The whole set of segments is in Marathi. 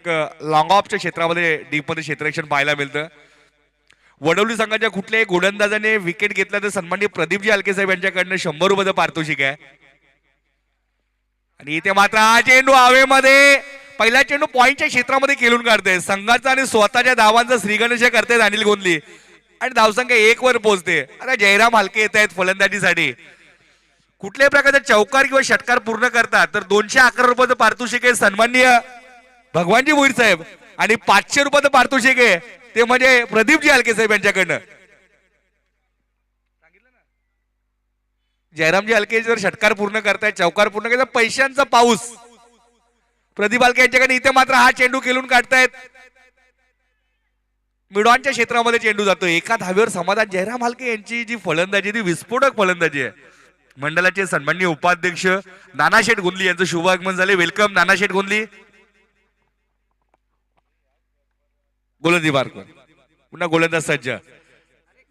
एक लॉंग ऑफच्या क्षेत्रामध्ये डीपमध्ये क्षेत्ररक्षण पाहायला मिळतं. वडवली संघाच्या कुठल्याही गोलंदाजाने विकेट घेतला तर सन्माननीय प्रदीपजी हलके साहेब यांच्याकडनं 100 रुपयाचं पारितोषिक आहे. आणि इथे मात्र हा चेंडू हवेमध्ये पहिला चेंडू पॉइंटच्या क्षेत्रामध्ये खेळून काढते. संघाचा आणि स्वतःच्या धावांचा श्रीगणेश करते अनिल गोंधली आणि धावसंख्या 1 वर पोहोचते. आता जयराम हलके येत आहेत फलंदाजीसाठी. कुठल्याही प्रकारचा चौकार किंवा षटकार पूर्ण करतात तर 211 रुपयाचं पारितोषिक आहे सन्माननीय भगवानजी भोईर साहेब आणि 500 रुपयाचं पारितोषिक आहे ते म्हणजे प्रदीपजी हलके साहेब यांच्याकडनं. जयरामजी हलके जर षटकार पूर्ण करतायत चौकार पूर्ण करतायत पैशांचा पाऊस प्रदीप हलके यांच्याकडे. इथे मात्र हा चेंडू खेळून काढतायत. मिडॉनच्या क्षेत्रामध्ये चेंडू जातो. एका धावेवर समाधान. जयराम हलके यांची जी फलंदाजी ती विस्फोटक फलंदाजी आहे. मंडळाचे सन्माननीय उपाध्यक्ष नानाशेठ गोंधली यांचं शुभ आगमन झाले. वेलकम नानाशेठ गोंधली. गोलंदाजी मार्क पुन्हा गोलंदाज सज्ज.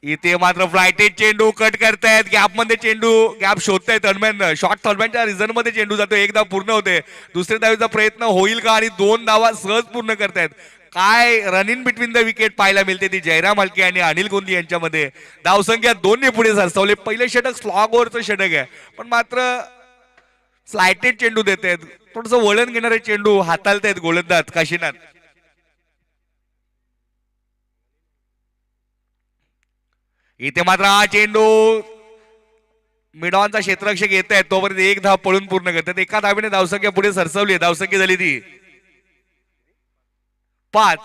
इथे मात्र फ्लायटेड चेंडू कट करतायत. गॅप मध्ये चेंडू गॅप शोधतायत. थर्डमॅन शॉर्ट थर्डमॅनच्या रिझन मध्ये चेंडू जातो. एक धाव पूर्ण होते. दुसऱ्या धावेचा प्रयत्न होईल का आणि 2 धावा सहज पूर्ण करतायत. काय run in between the wicket पाहायला मिळते ती जयराम हलके आणि अनिल गोंधली यांच्यामध्ये. धावसंख्या 2 पुढे सरसावले. पहिले षटक स्लॉग ओव्हरचं षटक आहे पण मात्र फ्लायटेड चेंडू देत आहेत. थोडस वळण घेणारे चेंडू हाताळतायत गोलंदाज काशीनाथ. इथे मात्र हा चेंडू मिडॉनचा क्षेत्ररक्षक येत आहे तोपर्यंत 1 धाव पळून पूर्ण करतात. एका धावेने धावसंख्या पुढे सरसवली. धावसंख्या झाली ती 5.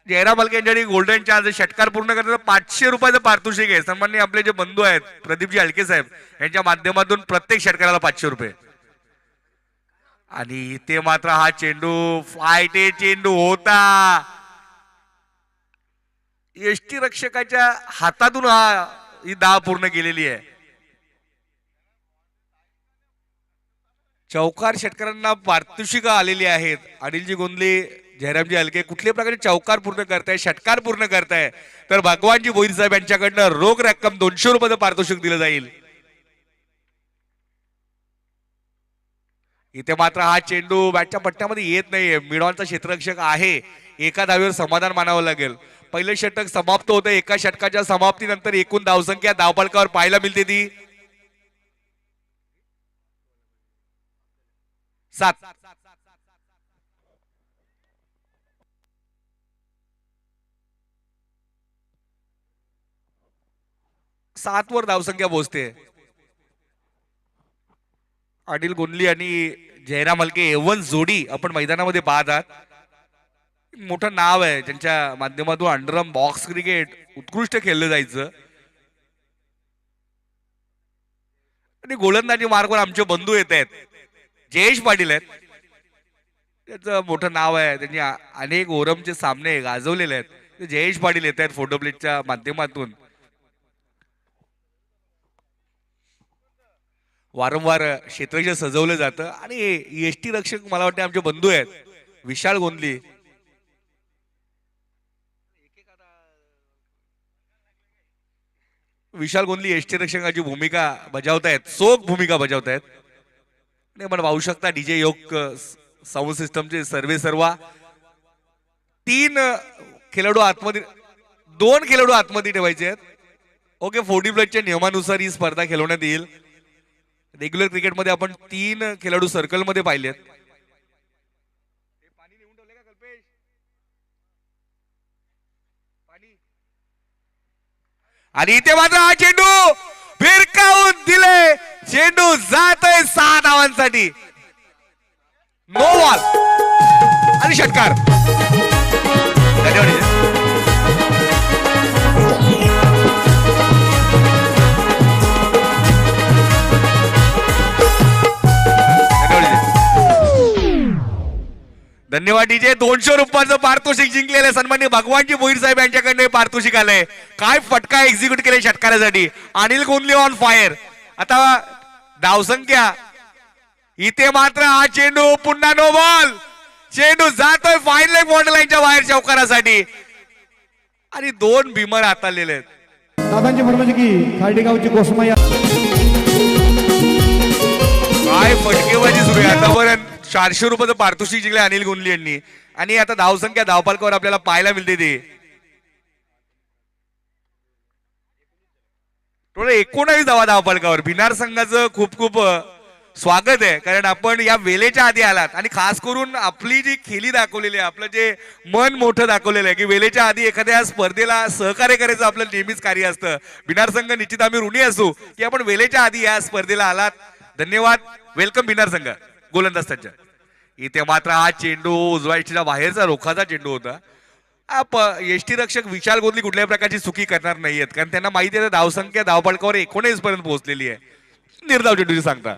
जयराम हलके यांच्यासाठी गोल्डन चान्स. षटकार पूर्ण करतात 500 रुपयाचं पारितोषिक आहे. सन्माननीय आपले जे बंधू आहेत प्रदीपजी हलके साहेब यांच्या माध्यमातून प्रत्येक षटकाराला 500 रुपये. आणि इथे मात्र हा चेंडू फ्लायटेड चेंडू होता. यष्टी रक्षकाच्या हातातून ही धाव पूर्ण केलेली आहे. चौकार षटकारांना पारितोषिक आलेली आहेत. अनिलजी गोंधले जयरामजी हलके कुठल्याही प्रकारे चौकार पूर्ण करताय षटकार पूर्ण करताय तर भगवानजी भोईर साहेब यांच्याकडनं रोख रक्कम 200 रुपयाचं पारितोषिक दिलं जाईल. इथे मात्र हा चेंडू बॅटच्या पट्ट्यामध्ये येत नाहीये. मिडॉनचा क्षेत्ररक्षक आहे. एका धावेवर समाधान मानावं लागेल. पहिले षटक समाप्त होतं. एका षटकाच्या समाप्तीनंतर एकूण धावसंख्या धावफलकावर पाहायला मिळते ती 7. 7 वर धावसंख्या पोहोचते. अनिल गोंधली आणि जयराम हलके एवन जोडी आपण मैदानामध्ये पाहत आहात. मोठं नाव आहे ज्यांच्या माध्यमातून अंडरआर्म बॉक्स क्रिकेट उत्कृष्ट खेळलं जायचं. आणि गोलंदाजी मार्गवर आमचे बंधू येत आहेत. जयेश पाटील आहेत. त्याचं मोठं नाव आहे. त्यांनी अनेक ओरमचे सामने गाजवलेले आहेत. जयेश पाटील येत आहेत फोटो प्लेटच्या माध्यमातून. वारंवार क्षेत्ररक्षण सजवलं जातं आणि एसटी रक्षक मला वाटतं आमचे बंधू आहेत विशाल गोंधली. विशाल गोंधली एसटी रक्षकाची भूमिका बजावतायत. चोख भूमिका बजावतायत. नाही मला पाहू शकता डीजे योग साऊंड सिस्टमचे सर्वा 3 खेळाडू आतमध्ये 2 खेळाडू आतमध्ये ठेवायचे आहेत. ओके 40 प्लसच्या नियमानुसार ही स्पर्धा खेळवण्यात येईल. रेग्युलर क्रिकेटमध्ये आपण 3 खेळाडू सर्कल मध्ये पाहिलेत. आणि इथे मात्र हा चेंडू भिरकावून दिले. चेंडू जातोय 6 धावांसाठी. नो बॉल आणि षटकार. धन्यवाद. धन्यवाद डीजे. 200 रुपयाचं पारितोषिक जिंकलेलं सन्माननीय भगवानजी भोईर साहेब यांच्याकडे पारितोषिक आलंय. काय फटका एक्झिक्यूट केले षटकारासाठी. Anil Gondhale on fire. आता धावसंख्या इथे मात्र हा चेंडू पुन्हा नो बॉल. चेंडू जातोय फाईन लेग बॉर्डर लाईनच्या बाहेर चौकारासाठी आणि 2 भीमर हाताळलेले आहेत. दादांची फरमाईश की खार्डेगावची कोसमाई काय फटकेबाजी सुरू आहे. आतापर्यंत 400 रुपयाचं पारितोषिक जिंकले अनिल गोंधले यांनी आणि आता धावसंख्या धावपालकावर आपल्याला पाहायला मिळते ती 19 धावा धावपालकावर. भिनार संघाचं खूप खूप स्वागत आहे, कारण आपण या वेळेच्या आधी आलात आणि खास करून आपली जी खेळी दाखवलेली आहे, आपलं जे मन मोठं दाखवलेलं आहे की वेळेच्या आधी एखाद्या स्पर्धेला सहकार्य करायचं आपलं नेहमीच कार्य असतं. भिनार संघ निश्चित आम्ही ऋणी असू की आपण वेळेच्या आधी या स्पर्धेला आलात. धन्यवाद. वेलकम भिनार संघ. गोलंदाज सज्ज. इथे मात्र हा चेंडू उजव्या यष्टीच्या बाहेरचा रोखाचा चेंडू होता. यष्टी रक्षक विशाल गोंधली कुठल्याही प्रकारची चुकी करणार नाहीयेत, कारण त्यांना माहिती आहे धावसंख्या धावपळकावर 19 पर्यंत पोहोचलेली आहे. निर्धाव चेंडूची सांगता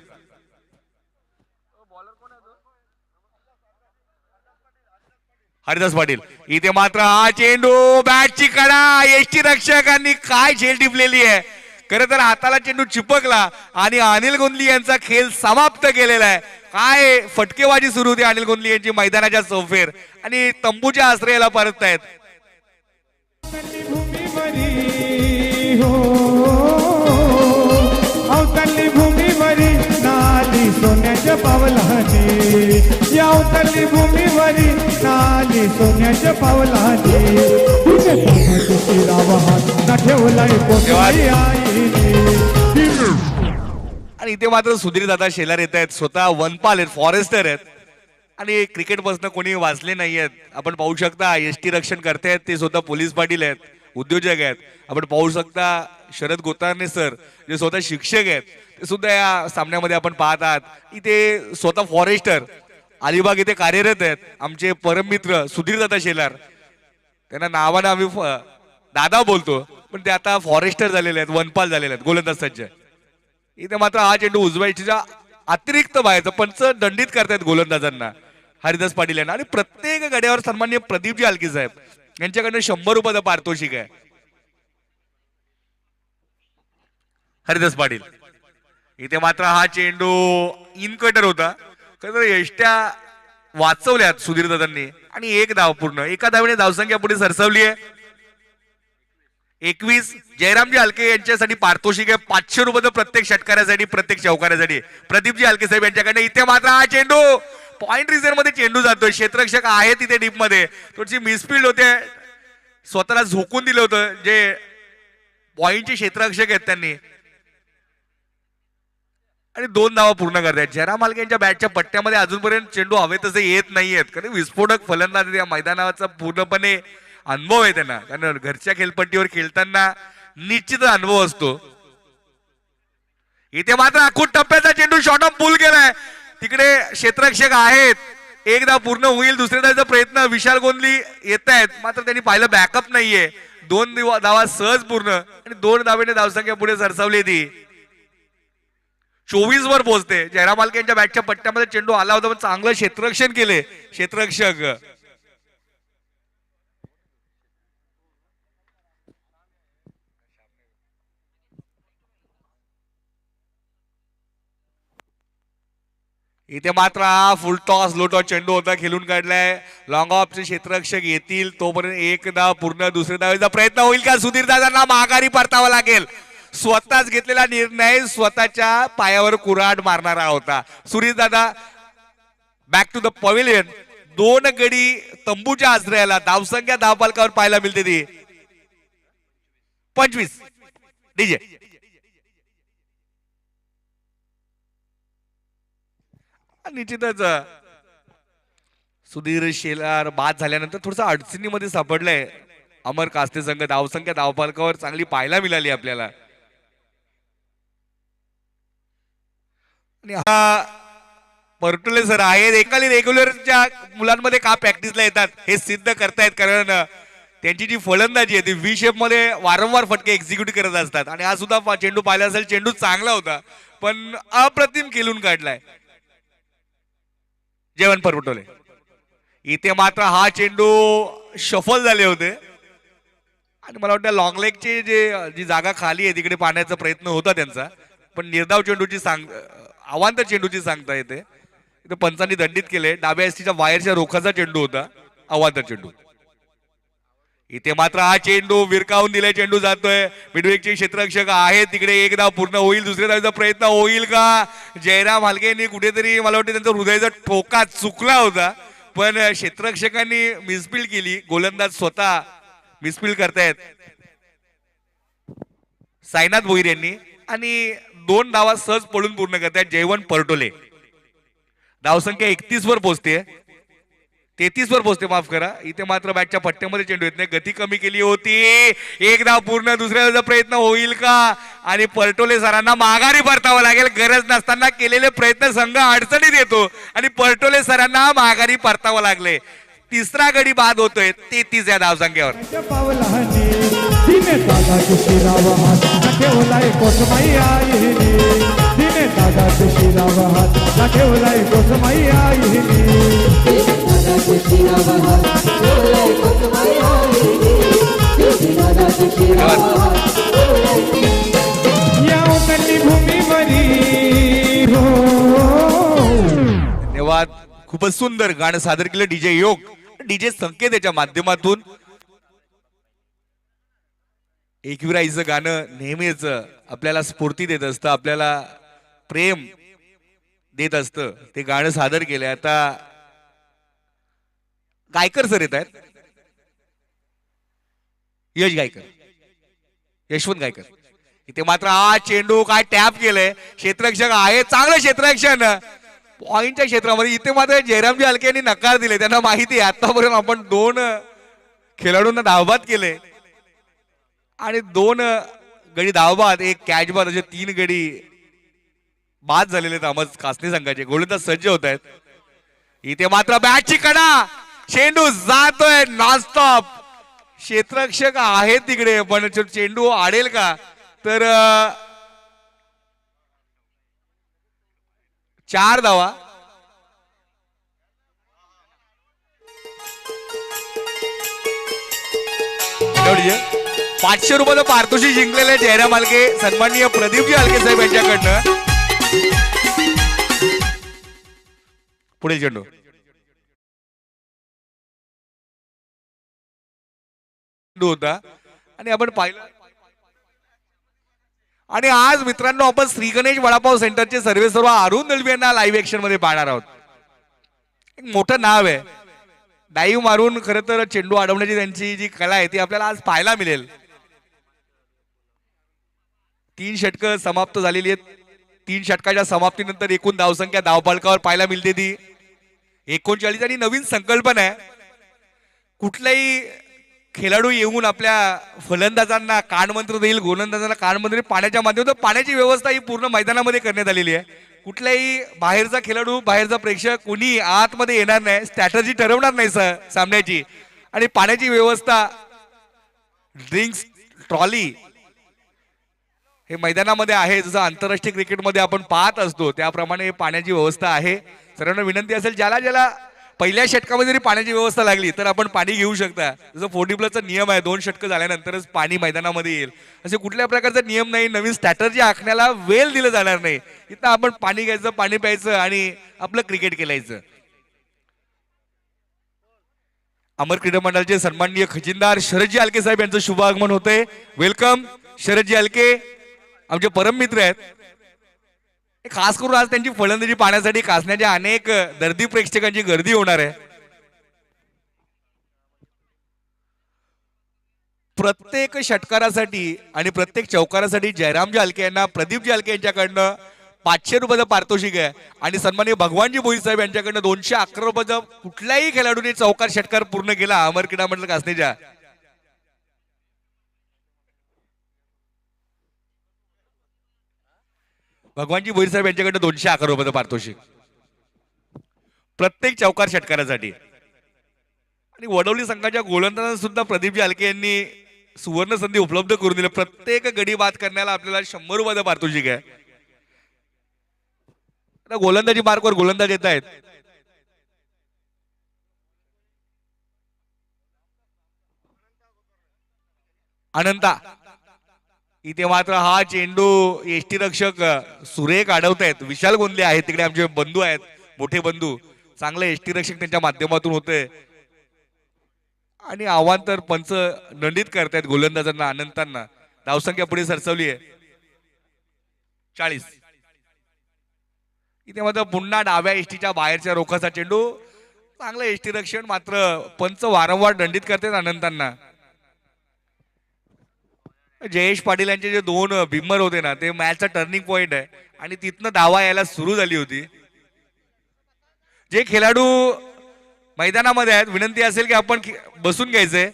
हरिदास पाटील. इथे मात्र हा चेंडू बॅटची कडा. यष्टी रक्षकांनी काय झेल टिपलेली आहे. खरं तर हाताला चेंडू चिपकला आणि अनिल गोंधली यांचा खेळ समाप्त केलेला आहे. काय फटकेबाजी सुरू होती अनिल गोंधली यांची मैदानाच्या चौफेर आणि तंबूच्या आश्रयाला परततायत. अवतरली भूमीवरी नाली सोन्याच्या पावलाने, या अवतरली भूमीवरी नाली सोन्याच्या पावलाने, ना ठेवलाय कोणी आईने. आणि इथे मात्र सुधीर दादा शेलार येत आहेत, स्वतः वनपाल आहेत, फॉरेस्टर आहेत आणि क्रिकेट पासून कोणी वाचले नाहीयेत. आपण पाहू शकता यष्टी रक्षण करतायत ते स्वतः पोलीस पाटील आहेत, उद्योजक आहेत. आपण पाहू शकता शरद गोतारणे सर जे स्वतः शिक्षक आहेत ते सुद्धा या सामन्यामध्ये आपण पाहत आहात. इथे स्वतः फॉरेस्टर अलिबाग इथे कार्यरत आहेत. आमचे परममित्र सुधीर दादा शेलार, त्यांना नावानं आम्ही दादा बोलतो, पण ते आता फॉरेस्टर झालेले आहेत, वनपाल झालेले आहेत. गोलंदाज सज्ज. इथे मात्र हा चेंडू उजव्या यष्टीच्या अतिरिक्त बाहेरचा पंच दंडित करतायत गोलंदाजांना हरिदास पाटील यांना. आणि प्रत्येक गड्यावर सन्मान्य प्रदीपजी आलकी साहेब यांच्याकडनं 100 रुपयाचं पारितोषिक आहे. हरिदास पाटील. इथे मात्र हा चेंडू इन कटर होता, खरं यष्ट्या वाचवल्यात सुधीर दादांनी आणि एक धाव पूर्ण. एका धावेने धावसंख्या पुढे सरसवली आहे 21. जयरामजी हलके यांच्यासाठी पारितोषिक आहे 500 रुपयाचं प्रत्येक षटकारासाठी, प्रत्येक चौकारासाठी प्रदीपजी हलके साहेब यांच्याकडे. इथे मात्र हा चेंडू पॉइंट रिझर्व मध्ये चेंडू जातोय. क्षेत्ररक्षक आहे तिथे डीप मध्ये, थोडीशी मिसफिल्ड होते, स्वतःला झोकून दिलं होतं जे पॉइंटचे क्षेत्ररक्षक आहेत त्यांनी, आणि 2 धावा पूर्ण करतायत. जयराम हलके यांच्या बॅटच्या पट्ट्यामध्ये अजूनपर्यंत चेंडू हवे तसे येत नाहीयेत, कारण विस्फोटक फलंदाज या मैदानाचा पूर्णपणे अनुभव आहे त्यांना, कारण घरच्या खेळपट्टीवर खेळताना निश्चित अनुभव असतो. इथे मात्र आखूट टप्प्याचा चेंडू शॉर्ट ऑफ पूल केलाय. तिकडे क्षेत्ररक्षक आहेत, एकदा पूर्ण होईल, दुसऱ्या धावेचा प्रयत्न विशाल गोंधली येत आहेत, मात्र त्यांनी पाहिलं बॅकअप नाहीये. 2 धावा सहज पूर्ण आणि 2 धावेने धावसंख्या पुढे सरसावली. ती 24 वर पोहोचते. जयराम हलके यांच्या बॅटच्या पट्ट्यामध्ये चेंडू आला होता, पण चांगलं क्षेत्ररक्षण केले क्षेत्ररक्षक. इथे मात्र हा फुल टॉस लो टॉस चेंडू होता, खेळून काढलाय. लॉंग ऑफचे क्षेत्ररक्षक येतील तोपर्यंत एक धाव पूर्ण. दुसऱ्या धावेचा प्रयत्न होईल का? सुधीर दादांना माघारी परतावा लागेल. स्वतःच घेतलेला निर्णय स्वतःच्या पायावर कुऱ्हाड मारणारा होता सुधीर दादा. Back to the pavilion. 2 गडी तंबूच्या आश्रयाला. धावसंख्या धावपालकावर पाहायला मिळते ती 25. डीजे निश्चितच सुधीर शेलार बाद झाल्यानंतर थोडस अडचणीमध्ये सापडलंय अमर कास्ते संघ. धावसंख्या धावपालकावर चांगली पाहायला मिळाली आपल्याला. आणि हा परटुले सर आहेत, एकाली रेग्युलरच्या मुलांमध्ये का प्रॅक्टिसला येतात हे सिद्ध करतायत, कारण त्यांची जी फलंदाजी आहे ती व्ही शेप मध्ये वारंवार फटके एक्झिक्यूट करत असतात. आणि हा सुद्धा चेंडू पाहिला असेल, चेंडू चांगला होता पण अप्रतिम खेळून काढलाय जेवण परटुले. इथे मात्र हा चेंडू शफल झाले होते आणि मला वाटतं लॉंग लेगची जी जागा खाली आहे तिकडे पाण्याचा प्रयत्न होता त्यांचा, पण निर्धाव चेंडूची अवांतर चेंडूची सांगता येते. इथे पंचांनी दंडित केले. डाव्या एसटीच्या वायरच्या रोखाचा चेंडू होता, अवांतर चेंडू. इथे मात्र हा चेंडू विरकावून दिलाय, चेंडू जातोय. मिडविकेटचे क्षेत्ररक्षक आहे तिकडे. एक धाव पूर्ण होईल, दुसऱ्या धावेचा प्रयत्न होईल का? जयराम हलके यांनी कुठेतरी मला वाटतं त्यांचा हृदयाचा ठोका चुकला होता, पण क्षेत्ररक्षकांनी मिसफिल्ड केली, गोलंदाज स्वतः मिसफिल्ड करतायत साईनाथ भोईर यांनी आणि 2 धावा सहज पळून पूर्ण करतायत जयवंत परटोले. धावसंख्या 31 वर पोहोचते, 33 वर पोहोचते, माफ करा. इथे मात्र बॅटच्या पट्ट्यामध्ये चेंडू येत नाही, गती कमी केली होती. एक धाव पूर्ण, दुसऱ्या प्रयत्न होईल का? आणि परटोले सरांना माघारी परतावं लागेल. गरज नसताना केलेले प्रयत्न संघ अडचणीत येतो आणि परटोले सरांना माघारी परतावं लागले. तिसरा गडी बाद होतोय 33 या धावसंख्येवर. पावलाने तिने दादा शिराव हात ठेवलाय कोसमाई आईने. तिने दादा शिराव हात ठेवलाय कोसमाई आईने. या उतरली भूमीवरी हो. धन्यवाद. खूपच सुंदर गाणं सादर केलं डीजे योग, डीजे संकेत याच्या माध्यमातून. एकविराईचं गाणं नेहमीच आपल्याला स्फूर्ती देत असतं, आपल्याला प्रेम देत असतं. ते गाणं सादर केलंय. आता गायकर सर येत आहेत, यश गायकर, यशवंत गायकर. इथे मात्र हा चेंडू काय टॅप केलंय, क्षेत्ररक्षक आहे, चांगलं क्षेत्ररक्षण पॉइंटच्या क्षेत्रामध्ये. इथे मात्र जयरामजी हलके यांनी नकार दिले. त्यांना माहिती आहे आतापर्यंत आपण 2 खेळाडूंना धावबाद केले आणि 2 गडी धावबाद, 1 कॅच बाद, असे 3 गडी बाद झालेले आहेत कासनी संघाचे. गोलंदाज सज्ज होत आहेत. इथे मात्र बॅटची कडा, चेंडू जातोय नॉनस्टॉप. क्षेत्ररक्षक आहे तिकडे, पण चेंडू आडेल का? तर 4 धावा. ₹500 पारितोषिक जिंकलेले जयराम हलके, सन्माननीय प्रदीपजी हलके साहेब यांच्याकडनं. पुढील चेंडू होता आणि आपण पाहिलं. आणि आज मित्रांनो आपण श्री गणेश वडापाव सेंटरचे सर्व अरुण दळवी यांना लाईव्ह ऍक्शन मध्ये पाहणार आहोत. एक मोठं नाव आहे, डाईव्ह मारून खरं तर चेंडू अडवण्याची त्यांची जी कला आहे ती आपल्याला आज पाहायला मिळेल. 3 षटकं समाप्त झालेली आहेत. 3 षटकाच्या समाप्तीनंतर एकूण धावसंख्या धावफलकावर पाहायला मिळते ती 39. आणि नवीन संकल्पना आहे, कुठलाही खेळाडू येऊन आपल्या फलंदाजांना कानमंत्र देईल, गोलंदाजांना कानमंत्र, पाण्याच्या माध्यमातून पाण्याची व्यवस्था ही पूर्ण मैदानामध्ये करण्यात आलेली आहे. कुठलाही बाहेरचा खेळाडू, बाहेरचा प्रेक्षक कोणी आतमध्ये येणार नाही, स्ट्रॅटजी ठरवणार नाही सामन्याची. आणि पाण्याची व्यवस्था, ड्रिंक्स, ट्रॉली हे मैदानामध्ये आहे. जसं आंतरराष्ट्रीय क्रिकेटमध्ये आपण पाहत असतो त्याप्रमाणे पाण्याची व्यवस्था आहे. सर्वांना विनंती असेल, ज्याला ज्याला पहिल्या षटकामध्ये जरी पाण्याची व्यवस्था लागली तर आपण पाणी घेऊ शकता. जसं 40+ नियम आहे, 2 षटकं झाल्यानंतरच पाणी मैदानामध्ये येईल, असे कुठल्या प्रकारचा नियम नाही. नवीन स्ट्रॅटर्जी आखण्याला वेळ दिला जाणार नाही. इथं आपण पाणी घ्यायचं, पाणी प्यायचं आणि आपलं क्रिकेट खेळायचं. अमर क्रीडा मंडळाचे सन्माननीय खजिनदार शरदजी हलके साहेब यांचं शुभ आगमन होतंय. वेलकम शरदजी हलके, आमचे परम मित्र आहेत. खास करून आज त्यांची फलंदाजी पाहण्यासाठी कासण्याच्या अनेक दर्दी प्रेक्षकांची गर्दी होणार आहे. प्रत्येक षटकारासाठी आणि प्रत्येक चौकारासाठी जयरामजी हलके यांना प्रदीपजी हलके यांच्याकडनं ₹500 पारितोषिक आहे. आणि सन्माननीय भगवानजी भोईर साहेब यांच्याकडनं ₹211. कुठल्याही खेळाडूने चौकार षटकार पूर्ण केला अमर क्रीडा मंडळ कासनेच्या, भगवानजी भोईर साहेब यांच्याकडे ₹211 पारितोषिक प्रत्येक चौकार षटकारासाठी. आणि वडवली संघाच्या गोलंदाजांना सुद्धा प्रदीपजी हलके यांनी सुवर्ण संधी उपलब्ध करून दिली. प्रत्येक गडी बाद करण्याला आपल्याला ₹100 पारितोषिक आहे. गोलंदाजी मार्कवर गोलंदाज येत आहेत. अनंता, इथे मात्र हा चेंडू एसटी रक्षक सुरेख अडवतायत. विशाल गोंदले आहेत तिकडे, आमचे बंधू आहेत, मोठे बंधू, चांगले एसटी रक्षक त्यांच्या माध्यमातून होते. आणि आव्हांतर पंच दंडित करतायत गोलंदाजांना, अनंतांना. धावसंख्या पुढे सरसवली आहे 40. इथे मात्र पुन्हा डाव्या एसटीच्या बाहेरच्या रोखाचा चेंडू चांगलं यष्टीरक्षण, मात्र पंच वारंवार दंडित करतात अनंतांना. जयेश पाटील यांचे जे दोन बिम्मर होते ना, ते मॅचचा टर्निंग पॉइंट आहे आणि तिथनं धावा यायला सुरू झाली होती. जे खेळाडू मैदानामध्ये आहेत, विनंती असेल की आपण बसून घ्यायचंय.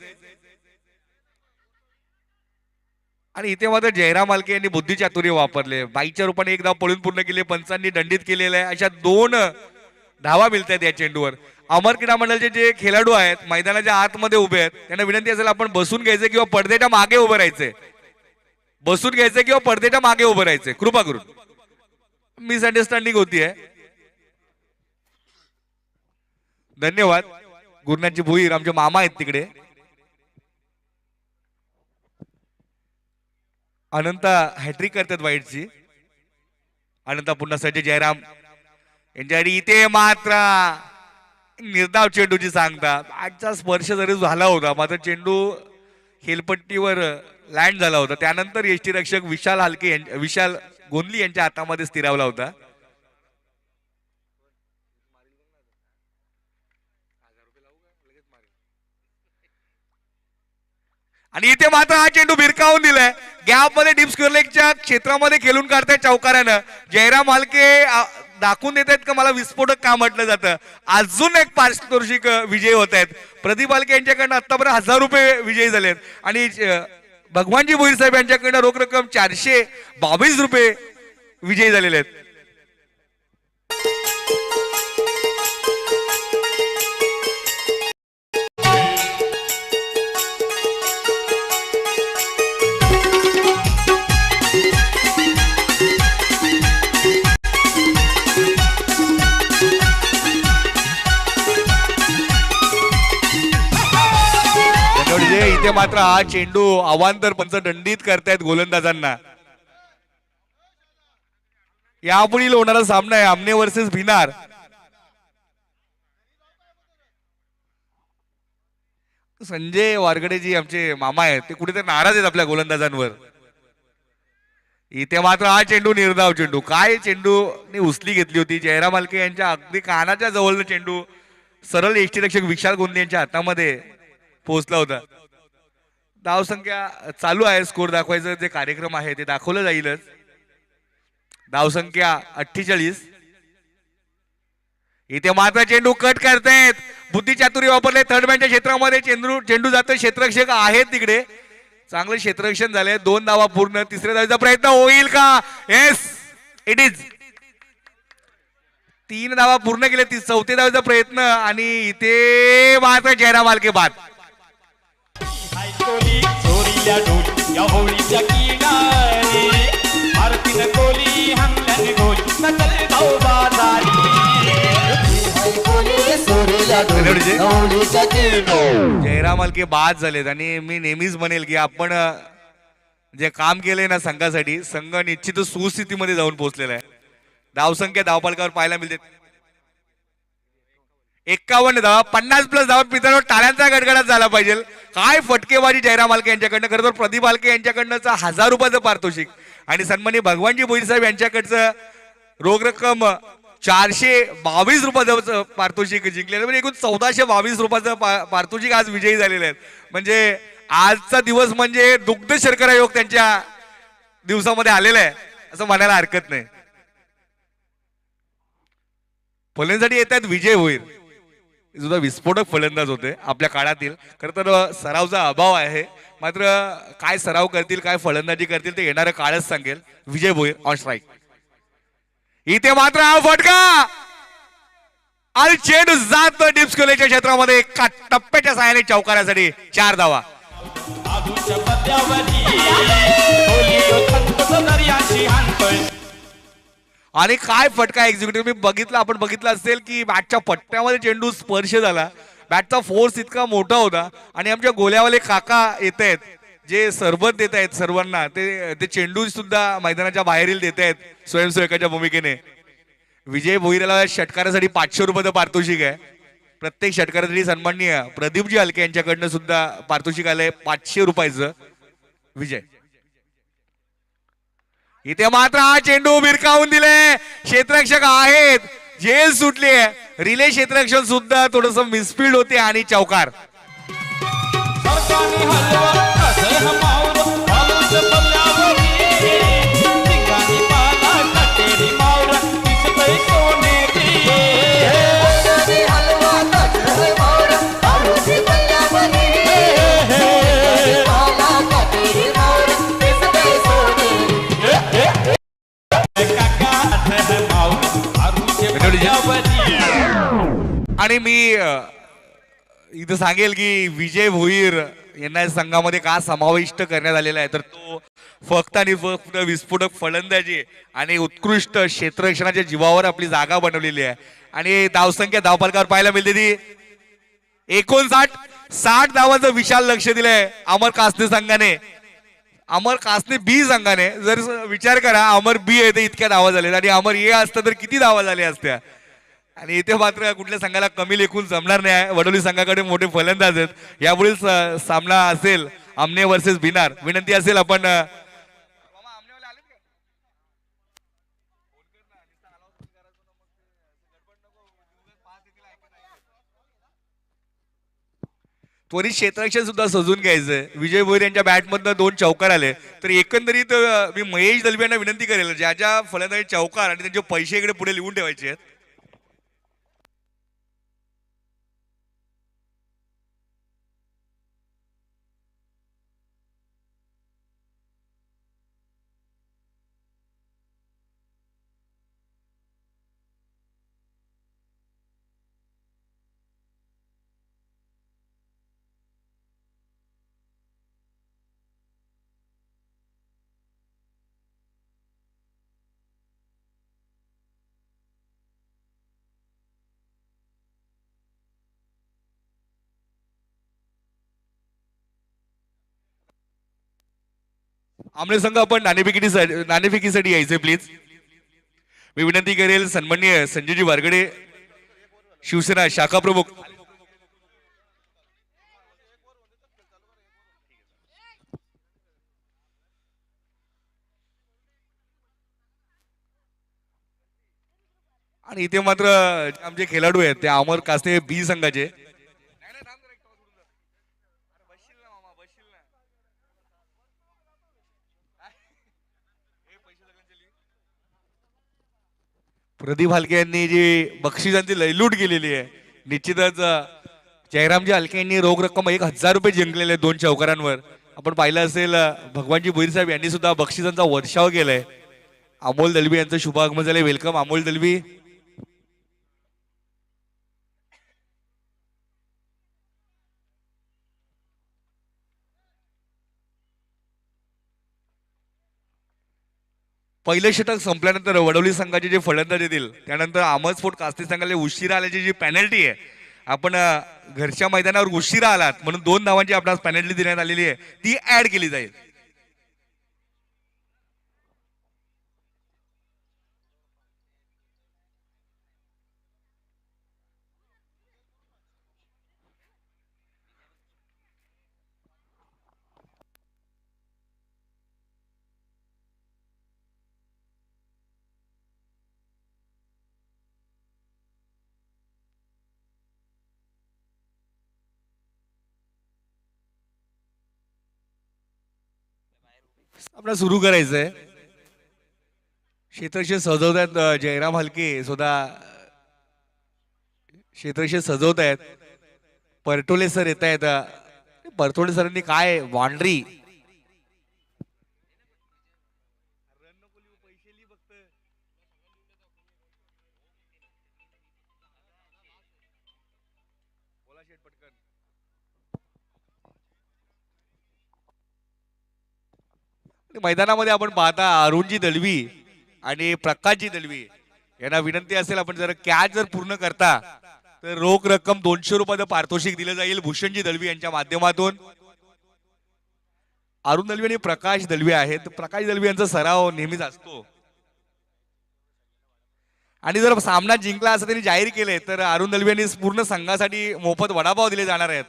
आणि इथे मात्र जयराम मालके यांनी बुद्धिचातुर्य वापरले, बाईच्या रूपाने एक धाव पळून पूर्ण केले, पंचांनी दंडित केलेलं आहे. अशा 2 धावा मिळत आहेत या चेंडूवर. अमर क्रीडा मंडळाचे जे खेळाडू आहेत मैदानाच्या आतमध्ये उभे आहेत, त्यांना विनंती असेल आपण बसून घ्यायचे किंवा पडद्याच्या मागे उभं राहायचंय. बसून घ्यायचं किंवा पडद्याच्या मागे उभं राहायचंय कृपा करून. मिसअंडरस्टँडिंग होतीये. धन्यवाद. गुरुनाथजी भोईर आमचे मामा आहेत तिकडे. अनंता हॅट्रिक करतात वाईटची. अनंता पुन्हा सज्ज जयराम यांच्यासाठी इथे मात्र निर्धाव चेंडूची सांगता. आजचा स्पर्श जरी झाला होता मात्र चेंडू खेलपट्टीवर लँड झाला होता. त्यानंतर यष्टीरक्षक विशाल गोंदली यांच्या हातामध्ये स्थिरावला होता. आणि इथे मात्र हा चेंडू भिरकावून दिलाय. गॅप मध्ये डीप स्क्वेअर लेगच्या क्षेत्रामध्ये खेळून काढतायत चौकारानं. जयराम मालके दाखवून देत आहेत का मला विस्फोटक का म्हटलं जातं. अजून एक पारितोषिक विजयी होत आहेत. प्रदीप मालके यांच्याकडनं आतापर्यंत 1000 रुपये विजयी झालेत आणि भगवानजी भोईर साहेब यांच्याकडनं रोख रक्कम 422 रुपये विजयी झालेले आहेत. इथे मात्र हा चेंडू अवांतर पंच दंडित करतायत गोलंदाजांना. यापुढील होणारा सामना आहे आमने वर्सेस भिनार. संजय वारगडे जी आमचे मामा आहेत ते कुठेतरी नाराज आहेत आपल्या गोलंदाजांवर. इथे मात्र हा चेंडू निर्धाव चेंडू. काय चेंडूने उचली घेतली होती. जयराम मालके यांच्या अगदी कानाच्या जवळ चेंडू सरळ यष्टीरक्षक विशाल गोंदले यांच्या हातामध्ये पोहोचला होता. धावसंख्या चालू आहे. स्कोर दाखवायचं जे कार्यक्रम आहे ते दाखवलं जाईलच. धावसंख्या 48. इथे मात्र चेंडू कट करतायत. बुद्धिचातुर्य वापरले. थर्ड मॅनच्या क्षेत्रामध्ये चेंडू जातो. क्षेत्ररक्षक आहेत तिकडे. चांगलं क्षेत्ररक्षण झालंय. 2 धावा पूर्ण. तिसऱ्या धावेचा प्रयत्न होईल का. Yes it is. 3 धावा पूर्ण केले. 4थ्या धावेचा प्रयत्न आणि इथे मात्र जयराम मालके बाद. चोरीला ढोल या होळीच्या किनारी आरतीन कोली हंगल्याने ढोल नचले भाऊ बाजारी. जयराम मालके बाद झालेत आणि मी नेहमीच म्हणेल की आपण जे काम केलंय ना संघासाठी, संघ निश्चितच सुस्थितीमध्ये जाऊन पोहोचलेला आहे. धावसंख्या धावफलकावर पाहायला मिळते. 51 धावा. 50+ धावा. मित्रांनो टाळ्यांचा गडगडाट झाला पाहिजे. काय फटकेबाजी जयराम मालके यांच्याकडनं. खरं तर प्रदीप मालके यांच्याकडनं 1000 रुपयाचं पारितोषिक आणि सन्माननीय भगवानजी भोईर साहेब यांच्याकडचं रोख रक्कम 422 रुपयाचं पारितोषिक जिंकलेलं. म्हणजे एकूण 1422 रुपयाचं पारितोषिक आज विजयी झालेले आहेत. म्हणजे आजचा दिवस म्हणजे दुग्ध शर्करा योग त्यांच्या दिवसामध्ये आलेला आहे असं म्हणायला हरकत नाही. फलंदाजीसाठी येत आहेत विजय भोईर. सुद्धा विस्फोटक फलंदाज होते आपल्या काळातील. खरं तर सरावचा अभाव आहे. मात्र काय सराव करतील, काय फलंदाजी करतील ते येणारं काळच सांगेल. विजय भोईर ऑन स्ट्राईक. इथे मात्र हा फटका आणि चेंडू जातो डीप स्क्वेअरच्या क्षेत्रामध्ये. एका टप्प्याच्या सहाय्याने चौकारासाठी 4 धावा. आणि काय फटका एक्झिक्युटिव्ह मी बघितला. आपण बघितलं असेल की बॅटच्या पट्ट्यामध्ये चेंडू स्पर्श झाला. बॅटचा फोर्स इतका मोठा होता आणि आमच्या गोल्यावाले काका येत आहेत जे सरबत देत आहेत सर्वांना. ते चेंडू सुद्धा मैदानाच्या बाहेरील देत आहेत स्वयंसेवकाच्या भूमिकेने. विजय भोईरला षटकारासाठी 500 रुपयाचं पारितोषिक आहे. प्रत्येक षटकारासाठी सन्माननीय प्रदीपजी हलके यांच्याकडनं सुद्धा पारितोषिक आलंय 500 रुपयाचं. विजय. इथे मात्र हा चेंडू भिरकावून दिले. क्षेत्ररक्षक आहेत. झेल सुटली आहे रिले क्षेत्ररक्षण सुद्धा थोडस मिसफिल्ड होते आणि चौकार. सरकानी हलवा कसे हमावर बालूच पल्ल्यावरी ठिकाणी पाला कटेरी मावर दिसतय सोनेरी सरकारी हलवा कसे मावर बालूच पल्ल्यावरी पाला कटेरी मावर दिसतय सोनेरी काका कसे मावर बालूच पल्ल्यावरी. आणि मी इथं सांगेल की विजय भोईर यांना या संघामध्ये का समाविष्ट करण्यात आलेला आहे तर तो फक्त आणि फक्त विस्फोटक फलंदाजी आणि उत्कृष्ट क्षेत्ररक्षणाच्या जीवावर आपली जागा बनवलेली आहे. आणि धावसंख्या धावफलकावर पाहायला मिळते ती 59-60 धावांचं विशाल लक्ष दिलंय अमर कासने संघाने. अमर कासने बी संघाने जर विचार करा अमर बी आहे तर इतक्या धावा झाल्या आणि अमर ए असतं तर किती धावा झाल्या असत्या. आणि इथे मात्र कुठल्या संघाला कमी लेखून जमणार नाही. वडोली संघाकडे मोठे फलंदाज आहेत. यापुढील सामना असेल आमने वर्सेस बिनार. विनंती असेल आपण त्वरित क्षेत्ररक्षण सुद्धा सजून घ्यायचंय. विजय भोईर यांच्या बॅटमधनं 2 चौकार आले तर एकंदरीत मी महेश दलबी यांना विनंती करेल ज्या ज्या फलंदाजी चौकार आणि त्यांचे पैसे इकडे पुढे लिहून ठेवायचे आहेत. आमने संघ आपण नाणेफेकीसाठी यायचे प्लीज. मी विनंती करेल सन्माननीय संजयजी वारगडे शिवसेना शाखा प्रमुख. आणि इथे मात्र आमचे खेळाडू आहेत ते अमर कासने बी संघाचे. प्रदीप हलके यांनी जी बक्षिसांची लयलूट केलेली आहे निश्चितच जयरामजी हलके यांनी रोख रक्कम 1000 रुपये जिंकलेले 2 चौकारांवर. आपण पाहिलं असेल भगवानजी भोईर साहेब यांनी सुद्धा बक्षिसांचा वर्षाव केलाय. अमोल दलबी यांचं शुभ आगमन झालंय. वेलकम अमोल दलबी. पहिलं षटक संपल्यानंतर वडवली संघाचे जे फलंदाज येतील त्यानंतर अहमदस्फोट कास्ती संघाला उशिरा आल्याची जी पेनल्टी आहे आपण घरच्या मैदानावर उशिरा आलात म्हणून 2 धावांची आपल्याला पेनल्टी देण्यात आलेली आहे ती ऍड केली जाईल. आपल्याला सुरू करायचंय. क्षेत्ररक्षण सजवतात जयराम हलके सुद्धा क्षेत्ररक्षण सजवत आहेत. परटोले सर येत आहेत. परतोळे सरांनी काय बाउंड्री मैदानामध्ये आपण पाहता अरुणजी दलवी आणि प्रकाशजी दलवी यांना विनंती असेल आपण जर कॅच जर पूर्ण करता तर रोख रक्कम 200 रुपयाचं पारितोषिक दिलं जाईल भूषणजी दलवी यांच्या माध्यमातून. अरुण दलवी आणि प्रकाश दलवी आहेत. प्रकाश दलवी यांचा सराव नेहमीच असतो आणि जर सामना जिंकला असं त्यांनी जाहीर केले तर अरुण दलवी यांनी पूर्ण संघासाठी मोफत वडापाव दिले जाणार आहेत.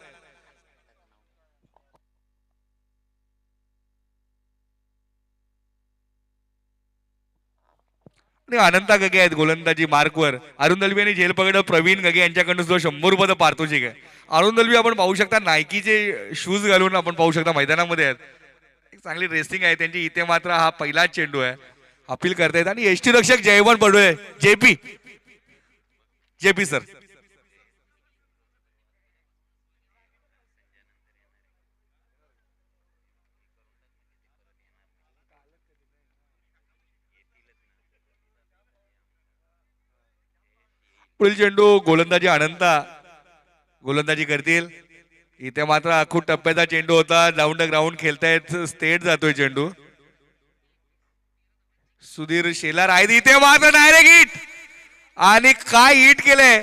आणि अनंता गगे आहेत गोलंदाजी मार्कवर. अरुण दलवी आणि झेल पकड प्रवीण गगे यांच्याकडून सुद्धा 100 रुपयाचं पारितोषिक आहे. अरुण दलवी आपण पाहू शकता नायकीचे शूज घालून आपण पाहू शकता मैदानामध्ये आहेत. एक चांगली रेसिंग आहे त्यांची. इथे मात्र हा पहिलाच चेंडू आहे. अपील करतायत आणि यष्टी रक्षक जयवंत पडोळे जेपी सर. पुढील चेंडू गोलंदाजी अनंता गोलंदाजी करतील. इथे मात्र आखूड टप्प्याचा चेंडू होता. जाऊन ग्राउंड खेळतायत. स्टेट जातोय चेंडू. सुधीर शेलार आहेत. इथे मात्र डायरेक्ट हिट. आणि काय हिट केलंय,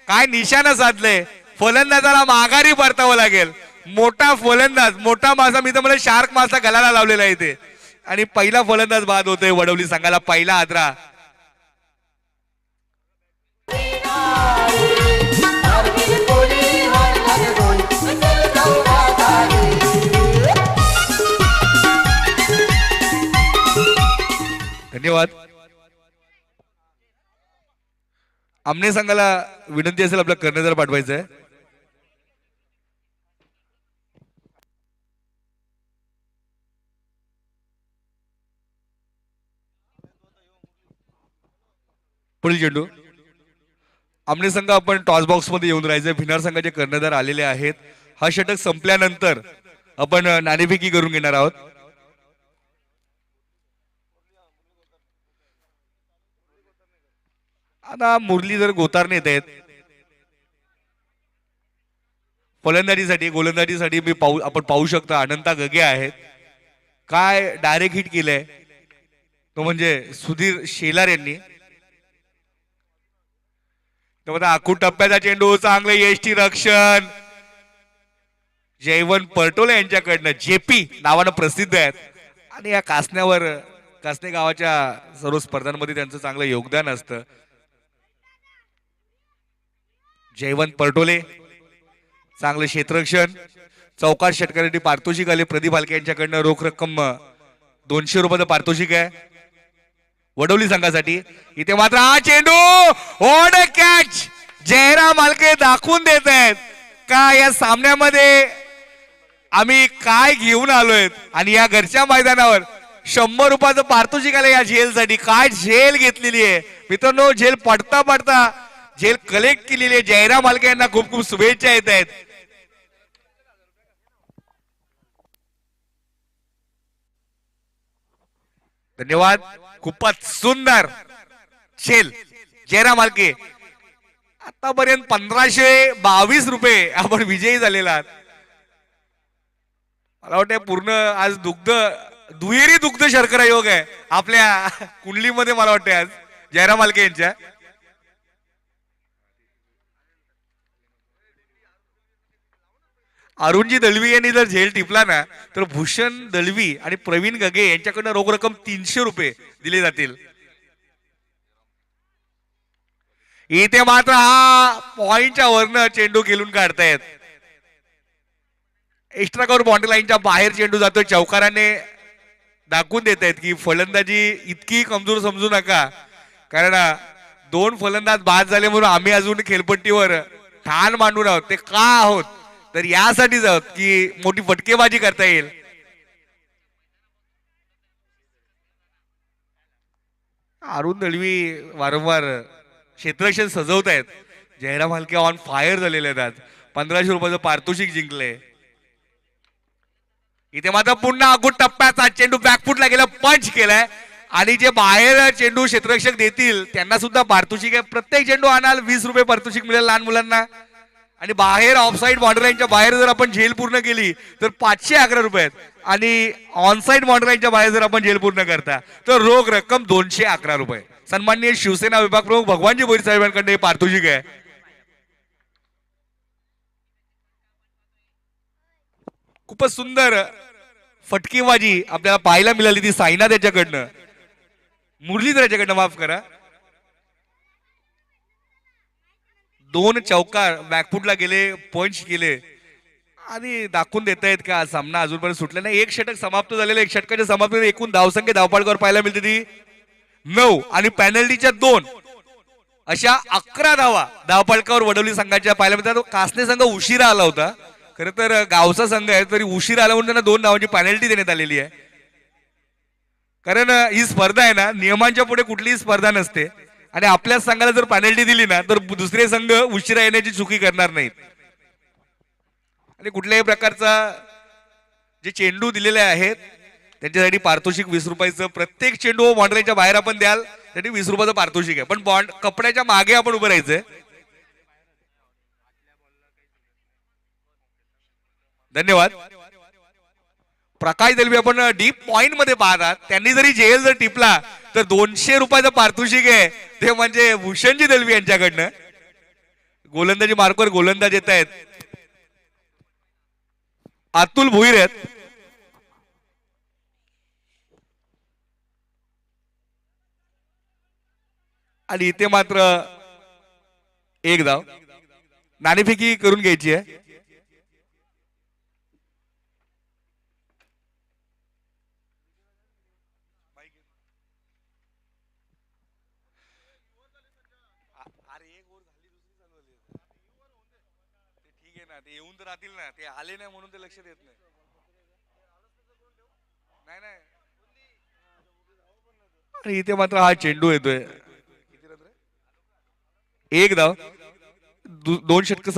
काय निशाणा साधलंय. फलंदाजाला माघारी परतावं लागेल. मोठा फलंदाज, मोठा मासा, मी तर मला शार्क मासा गलाला लावलेला आहे इथे. आणि पहिला फलंदाज बाद होतोय वडवली संघाला. पहिला आदरा. हरवीर कोली हरलन गोल चल जाऊ बाजारी. धन्यवाद. आमने संघाला विनंती असेल आपला कर्णधार पाठवायचा आहे. पुढील चेंडू आमने संघ आपण टॉस बॉक्स मध्ये येऊन राहायचंय. भिनार संघाचे कर्णधार आलेले आहेत. हा षटक संपल्यानंतर आपण नाणेफेकी करून घेणार आहोत. आता मुरलीधर गोतारने येत आहेत फलंदाजीसाठी. गोलंदाजीसाठी आपण पाहू शकता अनंता गगे आहेत. काय डायरेक्ट हिट केलंय तो म्हणजे सुधीर शेलार यांनी. आखूड टप्प्याचा चेंडू. चांगलं यष्टी रक्षण जयवंत परटोले यांच्याकडनं. जेपी नावानं प्रसिद्ध आहेत आणि या कासने गावाच्या सर्व स्पर्धांमध्ये त्यांचं चांगलं योगदान असतं. जयवंत परटोले चांगलं क्षेत्ररक्षण. चौकार षटकासाठी पारितोषिक आले. प्रदीप हालके यांच्याकडनं रोख रक्कम 200 रुपयाचं पारितोषिक आहे वडवली संघासाठी. इथे मात्र हा चेंडू ओढ कॅच. जयराम हालके दाखवून देत आहेत का या सामन्यामध्ये आम्ही काय घेऊन आलोय. आणि या घरच्या मैदानावर 100 रुपयाचं पारितोषिक आलं या झेलसाठी. काय झेल घेतलेली आहे मित्रांनो. झेल पडता झेल कलेक्ट केलेली आहे. जयराम हालके यांना खूप खूप शुभेच्छा येत आहेत. धन्यवाद. खूपच सुंदर झेल जयराम हालके. आतापर्यंत 1522 रुपये आपण विजयी झालेला आहात. मला वाटतं पूर्ण आज दुहेरी दुग्ध शर्करा योग आहे आपल्या कुंडलीमध्ये. मला वाटतं आज जयराम हालके यांच्या. अरुणजी दळवी यांनी जर झेल टिपला ना तर भूषण दळवी आणि प्रवीण गगे यांच्याकडनं रोख रक्कम 300 रुपये दिले जातील. इथे मात्र हा पॉइंटच्या वरनं चेंडू खेळून काढतायत. एक्स्ट्रा कव्हर बाउंड्री लाईनच्या बाहेर चेंडू जातोय. चौकाराने दाखवून देत आहेत की फलंदाजी इतकी कमजोर समजू नका. कारण 2 फलंदाज बाद झाले म्हणून आम्ही अजून खेळपट्टीवर ठाण मांडून आहोत. ते का आहोत तर यासाठीच आहोत की मोठी फटकेबाजी करता येईल. अरुण दळवी वारंवार क्षेत्ररक्षण सजवत आहेत. जयराम हालके ऑन फायर झालेले आहेत. आज 1500 रुपयाचं पारितोषिक जिंकले. इथे मात्र पुन्हा अगुट टप्प्याचा चेंडू बॅकफुटला गेला. पंच केलाय आणि जे बाहेर चेंडू क्षेत्ररक्षक देतील त्यांना सुद्धा पारितोषिक आहे. प्रत्येक चेंडू आणाल 20 रुपये पारितोषिक मिळेल लहान मुलांना. आणि बाहेर ऑफसाईड बाउंड्री लाईनच्या बाहेर जर आपण झेल पूर्ण केली तर 511 रुपये आहेत. आणि ऑनसाईड बाउंड्री लाईनच्या बाहेर जर आपण झेल पूर्ण करता तर रोख रक्कम 211 रुपये. सन्माननीय शिवसेना विभाग प्रमुख भगवानजी बोरी साहेबांकडे पारितोषिक आहे. खूपच सुंदर फटकेबाजी आपल्याला पाहायला मिळाली ती साईनाथ याच्याकडनं. मुरलीधर याच्याकडनं माफ करा. 2 चौकार बॅकफुटला गेले. पंच केले आणि दाखवून देत आहेत का सामना अजूनपर्यंत सुटला नाही. एक षटक समाप्त झालेलं. एक षटकाच्या समाप्तीमध्ये एकूण धावसंख्या धावपाळकर पाहायला मिळते ती 9 आणि पेनल्टीच्या 2 अशा 11 धावा धावफलकावर वडवली संघाच्या पाहायला मिळतात. कासने संघ उशिरा आला होता. खरं तर गावचा संघ आहे तरी उशिरा आला म्हणून त्यांना 2 धावांची पेनल्टी देण्यात आलेली आहे. कारण ही स्पर्धा आहे ना, नियमांच्या पुढे कुठलीही स्पर्धा नसते आणि आपल्याच संघाला जर पेनल्टी दिली ना तर दुसरे संघ उशिरा येण्याची चुकी करणार नाहीत. आणि कुठल्याही प्रकारचा जे चेंडू दिलेले आहेत त्यांच्यासाठी पारितोषिक 20 रुपयाचं. प्रत्येक चेंडू बाउंड्रीच्या बाहेर आपण द्याल त्यासाठी 20 रुपयाचं पारितोषिक आहे. पण कपड्याच्या मागे आपण उभं राहायचंय. धन्यवाद. प्रकाश दलवी आपण डीप पॉइंट मध्ये पाहतात. त्यांनी जरी जेल जर टिपला तर 200 रुपयाचं पारितोषिक आहे ते म्हणजे भूषणजी दलवी यांच्याकडनं. गोलंदाजी मार्कवर गोलंदाज येत आहेत. अतुल भुईर आहेत. आणि इथे मात्र एक धाव. नाणेफेकी करून घ्यायची आहे. ठीक आहे ना, ते येऊन तर राहतील ना, ते आले नाही म्हणून ते लक्ष देत नाही. नाही आणि इथे मात्र हा चेंडू येतोय. एक धाव. 2 षटक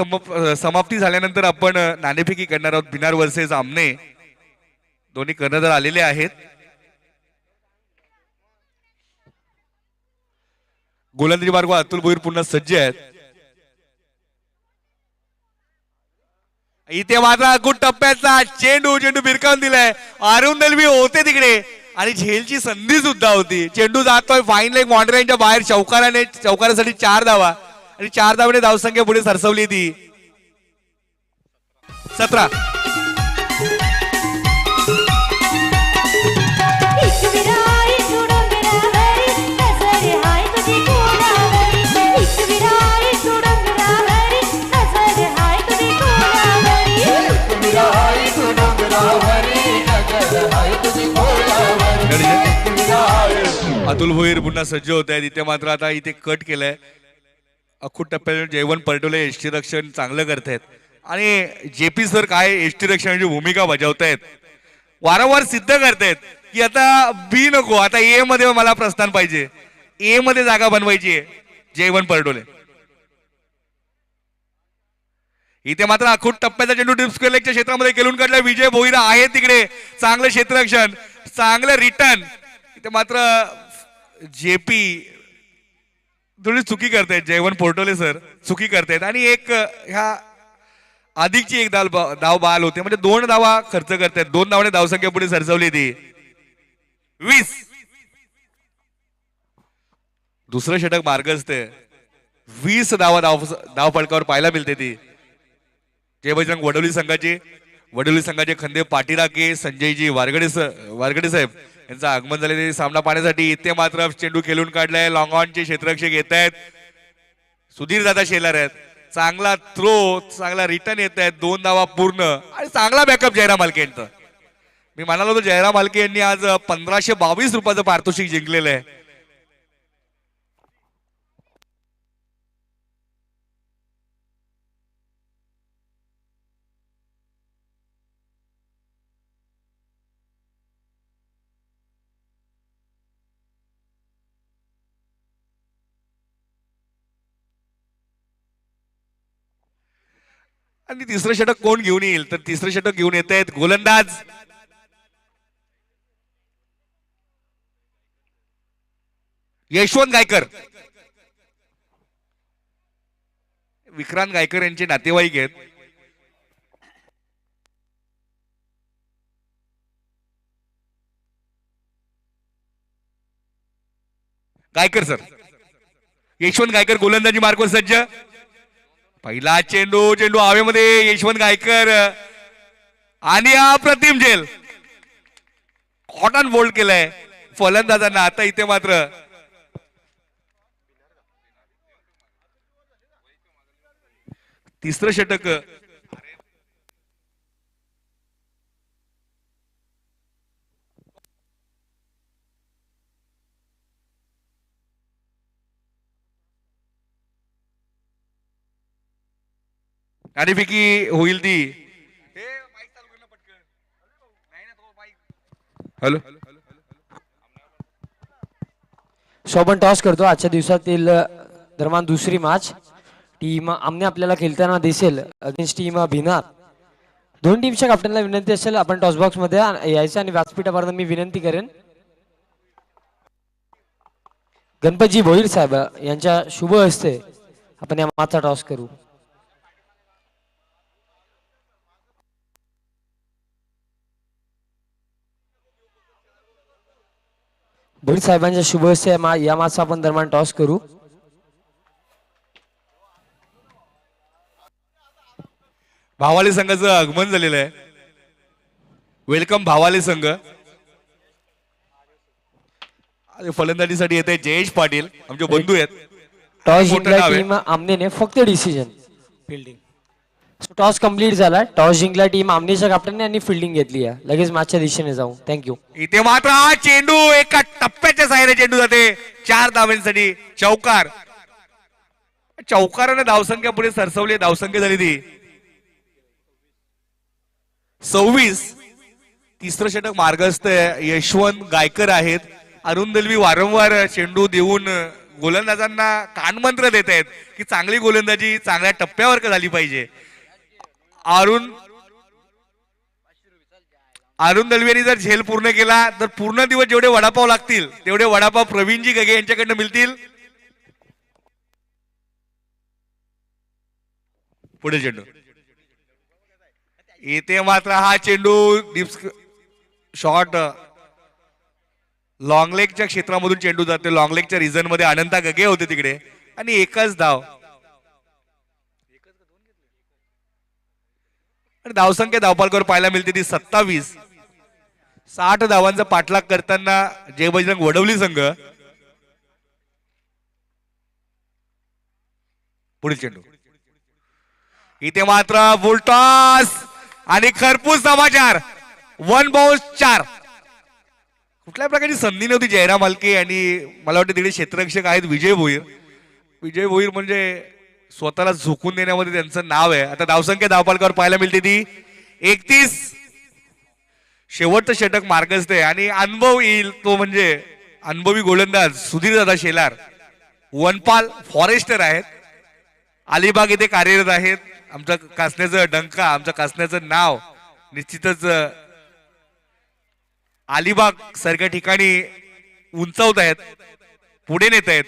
समाप्ती झाल्यानंतर आपण नाणेफेकी करणार आहोत. बिनार वर्सेस आमने दोन्ही कर्णधार आलेले आहेत. गोलंदाजी मार्ग अतुल भोईर पुन्हा सज्ज आहेत. इथे मात्र अकुट टप्प्याचा चेंडू भिरकावून दिलाय. अरुण दलवी होते तिकडे आणि झेलची संधी सुद्धा होती. चेंडू जातोय फाईन लेग बाउंड्रीच्या बाहेर. चौकारासाठी 4 धावा आणि 4 धावाने धावसंख्या पुढे सरसवली ती 17. अतुल भोईर पुन्हा सज्ज होत आहेत. इथे मात्र आता इथे कट केलंय. अखूट टप्प्यात जयवंत परटोले एसटी रक्षण चांगलं करतायत आणि जेपी सर काय एसटी रक्षणाची भूमिका बजावतायत. वारंवार सिद्ध करतायत की आता बी नको, आता ए मध्ये मला प्रस्थान पाहिजे, ए मध्ये जागा बनवायची आहे. जयवंत परटोले इथे मात्र अखूट टप्प्याचा चेंडू डीप स्क्वेअर लेगच्या क्षेत्रामध्ये केलून काढला. विजय भोईरा आहे तिकडे. चांगलं क्षेत्ररक्षण, चांगलं रिटर्न. इथे मात्र जेपी थोडी चुकी करतायत. जयवंत पोर्टोले सर चुकी करतायत आणि एक ह्या अधिकची एक धाव बाल होते म्हणजे 2 धावा खर्च करतायत. 2 धावाने धावसंख्या पुढे सरसवली ती 20. दुसरं षटक मार्गस्थ 20 धावा धाव फलकावर पाहायला मिळते ती. जय बजरंग वडोली संघाचे खंदे पाटीराके संजयजी वारगडे साहेब यांचं आगमन झालेले सामना पाहण्यासाठी. इथे मात्र चेंडू खेळून काढलाय. लॉंग ऑनचे क्षेत्ररक्षक येत आहेत. सुधीर दादा शेलार आहेत. चांगला थ्रो, चांगला रिटर्न येत आहेत. 2 धावा पूर्ण आणि चांगला बॅकअप जयराम मालके यांचा. मी म्हणालो होतो जयराम मालके यांनी आज 1522 रुपयाचं पारितोषिक जिंकलेलं आहे. आणि तिसरं षटक कोण घेऊन येईल तर तिसरं षटक घेऊन येत आहेत गोलंदाज यशवंत गायकर. विक्रांत गायकर यांचे नातेवाईक आहेत. गायकर सर, यशवंत गायकर गोलंदाजी मार्गवर सज्ज. पहिला चेंडू हवेमध्ये. यशवंत गायकर आणि अप्रतिम झेल. कॉटन बोल्ड केलाय फलंदाजांना. आता इथे मात्र तिसरं षटक नाणेफेकी होईल ती. हॅलो. शोभन टॉस करतो. आजच्या दिवसातील दरम्यान दुसरी मॅच टीम आमने आपल्याला खेळताना दिसेल अगेन्स्ट टीम भिनार. दोन टीमच्या कॅप्टनला विनंती असेल आपण टॉस बॉक्स मध्ये यायचं आणि व्यासपीठापर्यंत मी विनंती करेन गणपतजी भोईर साहेब यांच्या शुभ हस्ते आपण या मॅचचा टॉस करू. भोईर साहेबांच्या शुभ हस्ते या मॅचचा आपण दरम्यान टॉस करू. भावाले संघाचं आगमन झालेलं आहे. वेलकम भावाले संघ. फलंदाजीसाठी येत आहे जयेश पाटील आमचे बंधू आहेत. टॉस मोठं जिंकला नाव आहे. टीम आमनेने फक्त डिसिजन फिल्डिंग. टॉस कंप्लीट झाला. टॉस जिंकला टीम आमनेच्या कॅप्टनने आणि फिल्डिंग घेतली आहे. लगेच मॅचच्या दिशेने जाऊ. थँक्यू. इथे मात्र हा चेंडू एका टप्प्याच्या साहाय्याने चेंडू जाते 4 धावांसाठी. चौकार. चौकाराने धावसंख्या पुढे सरसवली. धावसंख्या झाली ती 26. तिसरं षटक मार्गस्थ यशवंत गायकर आहेत. अरुण दलवी वारंवार चेंडू देऊन गोलंदाजांना कानमंत्र देत आहेत की चांगली गोलंदाजी चांगल्या टप्प्यावर झाली पाहिजे. अरुण दलवीयांनी जर झेल पूर्ण केला तर पूर्ण दिवस जेवढे वडापाव लागतील तेवढे वडापाव प्रवीणजी गगे यांच्याकडनं मिळतील. पुढे चेंडू. इथे मात्र हा चेंडू डीप शॉट लॉंग लेगच्या क्षेत्रामधून चेंडू जाते. लॉंग लेगच्या रिझन मध्ये अनंता गगे होते तिकडे आणि एकच धाव. आणि धावसंख्या धावपालकावर पाहायला मिळते ती 27. 60 धावांचा पाठलाग करताना जय बजरंग वडवली संघ. पुढील चेंडू. इथे मात्र बुलटॉस आणि खरपूस समाचार. 1 बाउन्स 4. कुठल्या प्रकारची संधी नव्हती जयराम मालके आणि मला वाटतं तिकडे क्षेत्ररक्षक आहेत विजय भोईर. विजय भोईर म्हणजे स्वतःला झोकून देण्यामध्ये त्यांचं नाव आहे. आता धावसंख्या धावपालकावर पाहायला मिळते ती 31. शेवटचं षटक मार्गस्थ आहे आणि अनुभव येईल तो म्हणजे अनुभवी गोलंदाज सुधीर दादा शेलार. वनपाल फॉरेस्टर आहेत. अलिबाग येथे कार्यरत आहेत. आमच्या कासण्याचं डंका आमच्या कासण्याचं नाव निश्चितच अलिबाग सारख्या ठिकाणी उंचावत आहेत पुढे नेत आहेत.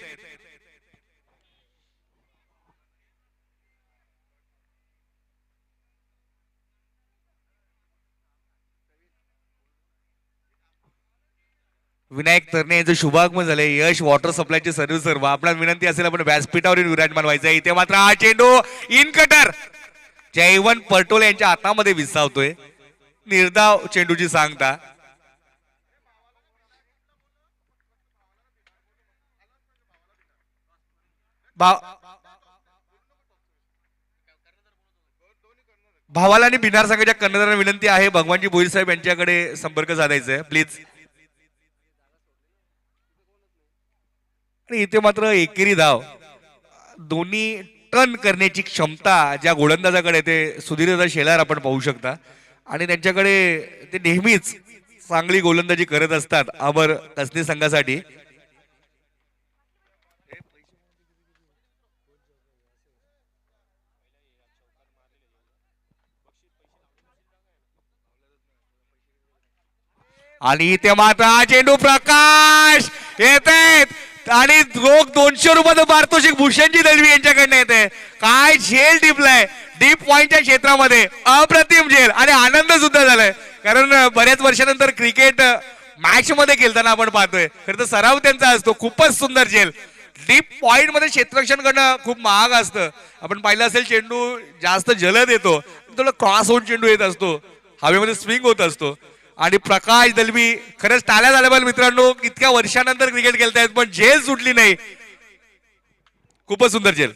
विनायक तरणे यांचं शुभागमन झाले. यश वॉटर सप्लायचे सर्व आपल्याला विनंती असेल आपण व्यासपीठावरील विराजमान व्हायचं. इथे मात्र हा चेंडू इन कटर जयवंत पटोले यांच्या हातामध्ये विसावतोय. निर्धाव चेंडूची सांगता. भावाला आणि भिनार संघाच्या कर्णधारांना विनंती आहे भगवानजी भोईर साहेब यांच्याकडे संपर्क साधायचा आहे प्लीज. आणि इथे मात्र एकेरी धाव. दोन्ही टर्न करण्याची क्षमता ज्या गोलंदाजाकडे ते सुधीरदादा शेलार आपण पाहू शकता आणि त्यांच्याकडे ते नेहमीच चांगली गोलंदाजी करत असतात अमर कसने संघासाठी. आणि इथे मात्र हा चेंडू प्रकाश येत आहेत आणि रोख 200 रुपयाचं पारितोषिक भूषणजी दलवी यांच्याकडनं येते. काय झेल टिपलाय डीप पॉइंटच्या क्षेत्रामध्ये. अप्रतिम झेल आणि आनंद सुद्धा झालाय कारण बऱ्याच वर्षानंतर क्रिकेट मॅच मध्ये खेळताना आपण पाहतोय. खरं तर सराव त्यांचा असतो. खूपच सुंदर झेल. डीप पॉइंट मध्ये क्षेत्ररक्षण करणं खूप महाग असतं. आपण पाहिलं असेल चेंडू जास्त जलद येतो थोडं क्रॉस होऊन चेंडू येत असतो हवेमध्ये स्विंग होत असतो. आणि प्रकाश दलवी खरंच टाळ्या झाल्या पाहिजे मित्रांनो. इतक्या वर्षानंतर क्रिकेट खेळतायत पण झेल सुटली नाही. खूपच सुंदर झेल.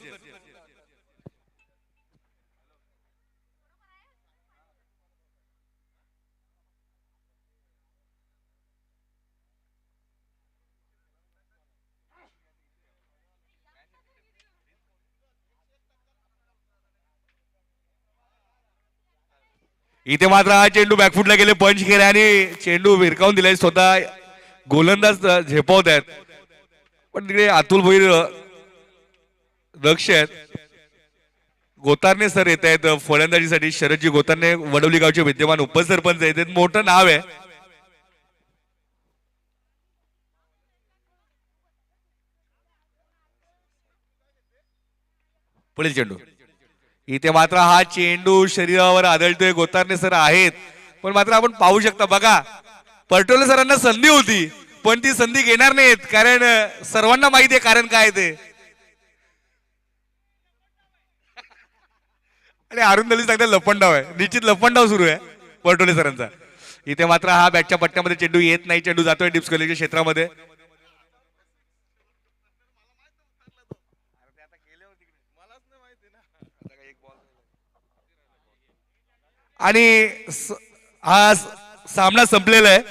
इथे मात्र हा चेंडू बॅकफुटला गेले, पंच केला आणि चेंडू विरकावून दिलाय. स्वतः गोलंदाज झेपवत आहेत, पण तिकडे अतुल भोईर लक्ष आहेत. गोतारणे सर येत आहेत फलंदाजीसाठी. शरदजी गोतारणे वडवली गावचे विद्यमान उपसरपंच आहेत, मोठं नाव आहे. पुढील चेंडू. इथे मात्र हा चेंडू शरीरावर आदळतोय. गोतारणे सर आहेत, पण मात्र आपण पाहू शकता बघा, पटोले सरांना संधी होती, पण ती संधी घेणार नाहीत, कारण सर्वांना माहिती आहे कारण काय ते. आणि अरुण दली सांगतात लपंडाव आहे, निश्चित लपंडाव सुरू आहे पटोले सरांचा. इथे मात्र हा बॅटच्या पट्ट्यामध्ये चेंडू येत नाही. चेंडू जातोय डिप्स कॉलेजच्या क्षेत्रामध्ये. आणि हा सामना संपलेला आहे.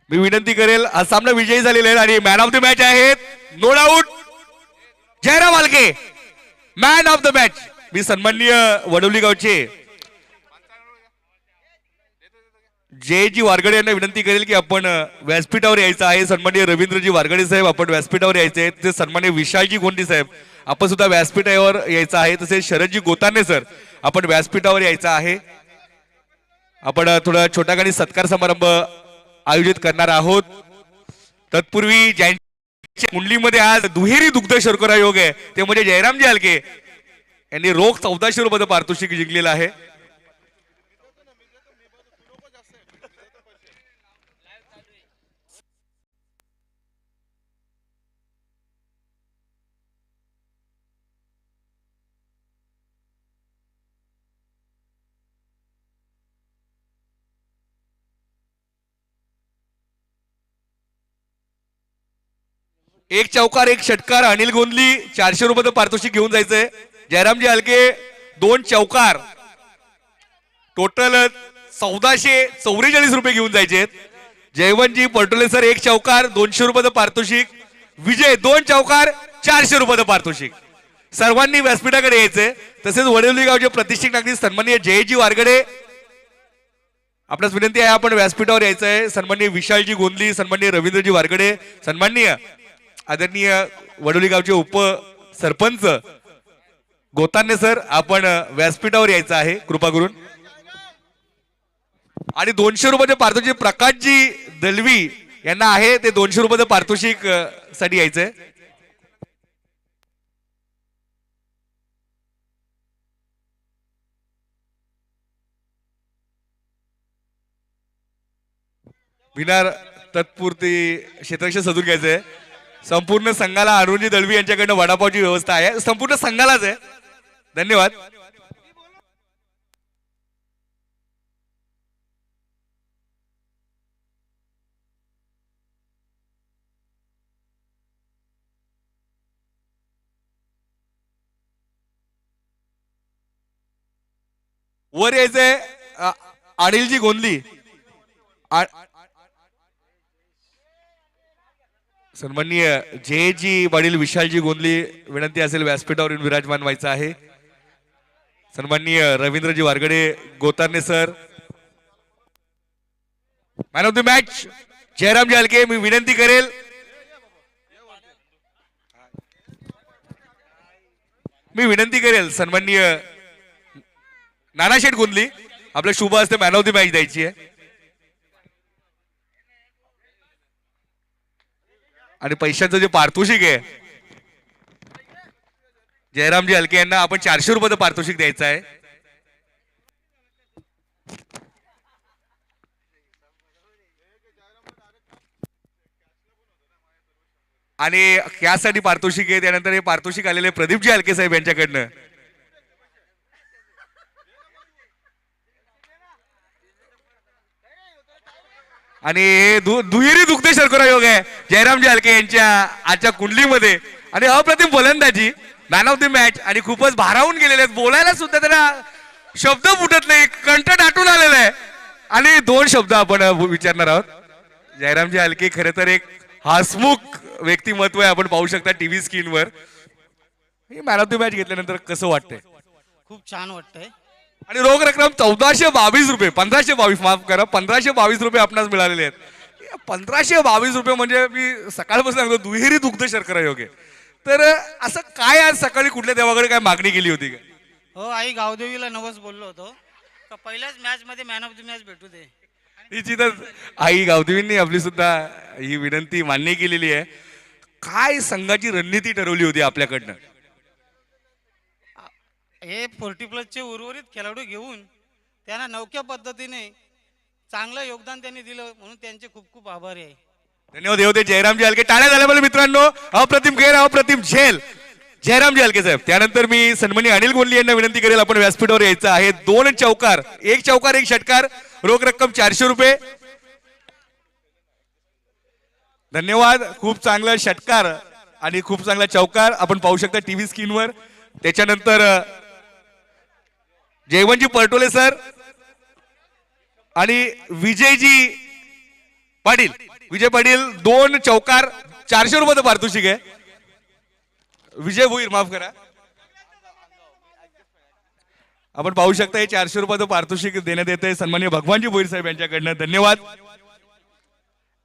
मी विनंती करेल, हा सामना विजयी झालेला आहे आणि मॅन ऑफ द मॅच आहेत no doubt Jayram Alke, man of the match. मी सन्माननीय वडवली गावचे जयजी वारगडे यांना विनंती करेल की आपण व्यासपीठावर यायचं आहे. सन्माननीय रवींद्रजी वारगडे साहेब आपण व्यासपीठावर यायचे आहेत. तसेच सन्माननीय विशालजी गोंडी साहेब आपण सुद्धा व्यासपीठावर यायचं आहे. तसेच शरदजी गोताने सर आपण व्यासपीठावर यायचं आहे. आपण थोडा छोटाखानी सत्कार समारंभ आयोजित करणार आहोत. तत्पूर्वी ज्यांच्या कुंडलीमध्ये आज दुहेरी दुग्ध शर्करा योग आहे ते म्हणजे जयरामजी आलके यांनी रोख 1400 रुपये पारितोषिक जिंकलेलं आहे. एक चौकार एक षटकार अनिल गोंदली 400 रुपये पारितोषिक घेऊन जायचंय. जयरामजी हलके 2 चौकार टोटल 1444 रुपये घेऊन जायचे. जयवंतजी पटोले सर 1 चौकार 200 रुपये पारितोषिक. विजय 2 चौकार 400 रुपये पारितोषिक. सर्वांनी व्यासपीठाकडे यायचे. तसेच वडवली गावचे प्रतिष्ठित नागरिक सन्माननीय जयजी वारगडे आपल्यास विनंती आहे आपण व्यासपीठावर यायचं आहे. सन्माननीय विशालजी गोंदली, सन्माननीय रवींद्रजी वारगडे, सन्माननीय आदरणीय वडोली गावचे उप सरपंच गोताने सर आपण व्यासपीठावर यायचं आहे कृपा करून. आणि 200 रुपये पारितोषिक प्रकाशजी दलवी यांना आहे ते 200 रुपये पारितोषिक साठी यायचंय. विनार तत्पुरती क्षेत्रक्ष सजून घ्यायचंय. संपूर्ण संघाला अरुणजी दळवी यांच्याकडनं वडापावची व्यवस्था आहे. संपूर्ण संघालाच आहे. धन्यवाद. वर यायचंय अनिलजी गोंदली. सन्माननीय जयजी वडील विशालजी गोंदली विनंती असेल व्यासपीठावर विराजमान व्हायचं आहे. सन्माननीय रवींद्रजी Wargade Gotarne sir man of the match जयरामजी हलके. मी विनंती करेल सन्माननीय नानाशेठ गोंदली आपल्या शुभ हस्ते मॅन ऑफ द मॅच द्यायची आहे. आणि पैशाचं जे पारितोषिक आहे जयरामजी हलके यांना आपण 400 रुपये पारितोषिक द्यायचं आहे. आणि यासाठी पारितोषिक आहे. त्यानंतर हे पारितोषिक आलेले प्रदीपजी हलके साहेब यांच्याकडनं. आणि हे दुहेरी दुग्ध शर्करा योग आहे जयरामजी हलके यांच्या आजच्या कुंडलीमध्ये. आणि अप्रतिम फलंदाजी, मॅन ऑफ द मॅच, आणि खूपच भारावून गेलेले आहेत. बोलायला सुद्धा त्यांना शब्द फुटत नाही, कंठ दाटून आलेला आहे. आणि दोन शब्द आपण विचारणार आहोत. जयरामजी हलके खरं तर एक हसमुख व्यक्तिमत्व आहे, आपण पाहू शकता टीव्ही स्क्रीनवर. मॅन ऑफ द मॅच घेतल्यानंतर कसं वाटतंय? खूप छान वाटतंय. आणि रोख रक्कम 1422 रुपये, 1522 माफ करा, 1522 रुपये आपणास मिळालेले आहेत. 1522 रुपये म्हणजे मी सकाळपासून सांगतो दुहेरी दुग्ध शर्करा योग आहे. तर असं काय आज सकाळी कुठल्या देवाकडे काय मागणी केली होती का? हो, आई गावदेवीला नवस बोललो होतो का पहिल्याच मॅच मध्ये मॅन ऑफ द मॅच भेटू दे. निश्चितच आई गावदेवींनी आपली सुद्धा ही विनंती मान्य केलेली आहे. काय संघाची रणनीती ठरवली होती आपल्याकडनं? हे 40+ उर्वरित खेळाडू घेऊन त्यांना नवख्या पद्धतीने चांगलं योगदान त्यांनी दिलं, म्हणून त्यांचे खूप खूप आभारी आहे. धन्यवाद देवते जयरामजी हलके. टाळ्या झाल्या पाहिजे मित्रांनो. अप्रतिम खेळ, अप्रतिम झेल जयरामजी हलके साहेब. त्यानंतर मी सन्माननीय अनिल गोंडले यांना विनंती करेल आपण व्यासपीठावर यायचं आहे. 2 चौकार, 1 चौकार 1 षटकार, रोख रक्कम 400 रुपये. धन्यवाद. खूप चांगला षटकार आणि खूप चांगला चौकार आपण पाहू शकता टीव्ही स्क्रीनवर. त्याच्यानंतर जयवंतजी परटोले सर आणि विजयजी पाटील, विजय पाटील 2 चौकार 400 रुपये पारितोषिक आहे. विजय भोईर माफ करा, आपण पाहू शकता हे 400 रुपयाचं पारितोषिक देण्यात येत आहे सन्माननीय भगवानजी भोईर साहेब यांच्याकडनं. धन्यवाद.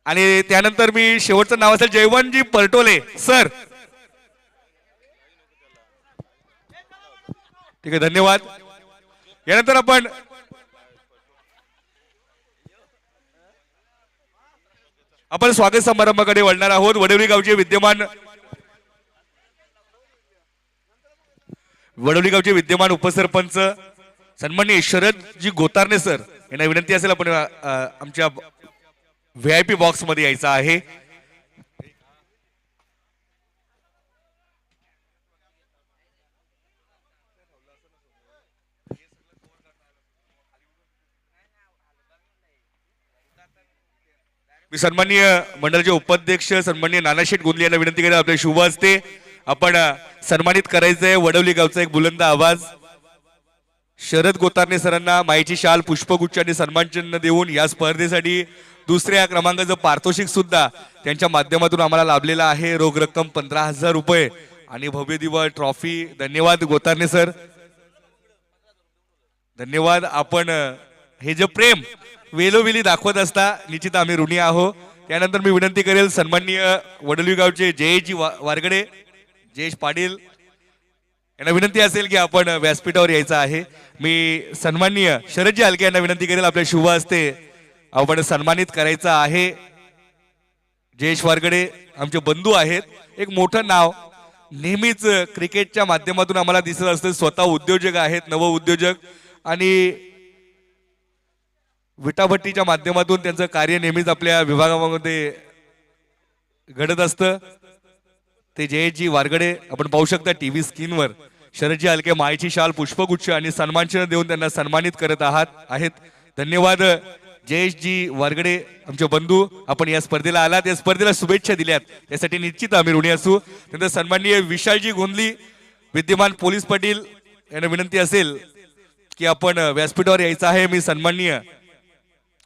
आणि त्यानंतर मी शेवटचं नाव असेल जयवंतजी परटोले सर. ठीक आहे, धन्यवाद. यानंतर आपण स्वागत समारंभाकडे वळणार आहोत. वडवली गावचे विद्यमान उपसरपंच सन्माननीय शरदजी गोतारणे सर यांना विनंती असेल आपण आमच्या VIP बॉक्स मध्ये यायचं आहे. मी सन्माननीय मंडळाचे उपाध्यक्ष सन्माननीय नानाशेठ गोंदले यांना विनंती करेन आपल्या शुभ हस्ते आपण सन्मानित करायचंय. वडवली गावचा एक बुलंद आवाज शरद गोतारणे सरांना माईची शाल, पुष्पगुच्छ आणि सन्मानचिन्ह देऊन या स्पर्धेसाठी दुसऱ्या क्रमांकाचं पारितोषिक सुद्धा त्यांच्या माध्यमातून आम्हाला लाभलेलं आहे. रोख रक्कम 15,000 रुपये आणि भव्य दिव्य ट्रॉफी. धन्यवाद गोतारणे सर, धन्यवाद. आपण हे जे प्रेम वेलोवेली दाखवत असता निश्चित आम्ही ऋणी आहोत. त्यानंतर मी विनंती करेल सन्माननीय वडवली गावचे जयेशजी वारगडे, जयेश पाटील यांना विनंती असेल की आपण व्यासपीठावर यायचं आहे. मी सन्माननीय शरदजी हलके यांना विनंती करेल आपल्या शुभ हस्ते आपण सन्मानित करायचं आहे. जयेश वारगडे आमचे बंधू आहेत. एक मोठं नाव नेहमीच क्रिकेटच्या माध्यमातून आम्हाला दिसत असतं. स्वतः उद्योजक आहेत, नव उद्योजक, आणि विटाभट्टीच्या माध्यमातून त्यांचं कार्य नेहमीच आपल्या विभागामध्ये घडत असतं. ते जयेशजी वारगडे आपण पाहू शकता टीव्ही स्क्रीनवर. शरदजी हलके माईची शाल, पुष्पगुच्छ आणि सन्मानचिन्ह देऊन त्यांना सन्मानित करत आहेत. धन्यवाद जयेशजी वारगडे आमचे बंधू. आपण या स्पर्धेला आलात, या स्पर्धेला शुभेच्छा दिल्यात त्यासाठी निश्चित आम्ही ऋणी असू. नंतर सन्माननीय विशालजी गोंदली विद्यमान पोलीस पाटील यांना विनंती असेल की आपण व्यासपीठावर यायचं आहे. मी सन्माननीय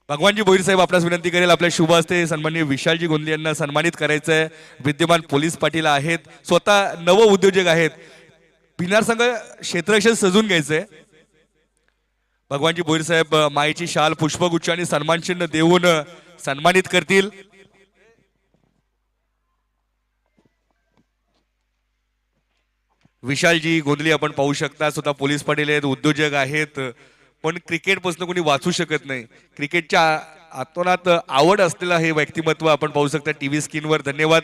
भगवानजी भोईर साहेब आपल्यास विनंती करेल आपल्या शुभ हस्ते सन्माननीय विशालजी गोंदले यांना सन्मानित करायचं आहे. विद्यमान पोलीस पाटील आहेत, स्वतः नव उद्योजक आहेत. भिनार संघ क्षेत्ररक्षण सजून घ्यायचंय. भगवानजी भोईर साहेब माईची शाल, पुष्पगुच्छ आणि सन्मानचिन्ह देऊन सन्मानित करतील. विशालजी गोंदली आपण पाहू शकता स्वतः पोलीस पाटील आहेत, उद्योजक आहेत, पण क्रिकेट पासून कोणी वाचू शकत नाही. क्रिकेटच्या आतोनात आवड असलेलं हे व्यक्तिमत्व आपण पाहू शकता टीव्ही स्क्रीनवर. धन्यवाद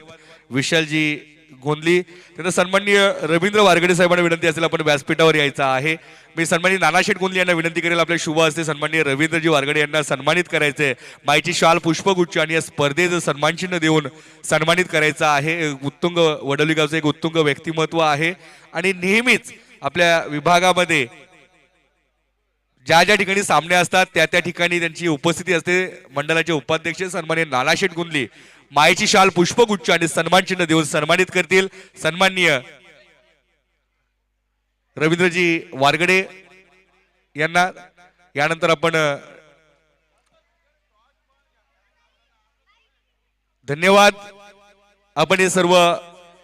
विशालजी गोंदली. त्यांना सन्माननीय रवींद्र वारगडे साहेबांना विनंती असेल आपण व्यासपीठावर यायचं आहे. मी सन्माननीय नानाशेठ गोंदले यांना विनंती करेल आपल्या शुभ हस्ते सन्माननीय रवींद्रजी वारगडे यांना सन्मानित करायचंय. माईची शाल, पुष्पगुच्छ आणि या स्पर्धेचं सन्मानचिन्ह देऊन सन्मानित करायचं आहे. उत्तुंग वडवली गावचं एक उत्तुंग व्यक्तिमत्व आहे आणि नेहमीच आपल्या विभागामध्ये ज्या ज्या ठिकाणी सामने असतात त्या त्या ठिकाणी त्यांची उपस्थिती असते. मंडळाचे उपाध्यक्ष सन्माननीय नानाशेठ गुंदली मायेची शाल पुष्पगुच्छ आणि सन्मान चिन्ह देऊन सन्मानित करतील. सन्माननीय रवींद्रजी वारगडे यांना. यानंतर आपण धन्यवाद. आपण हे सर्व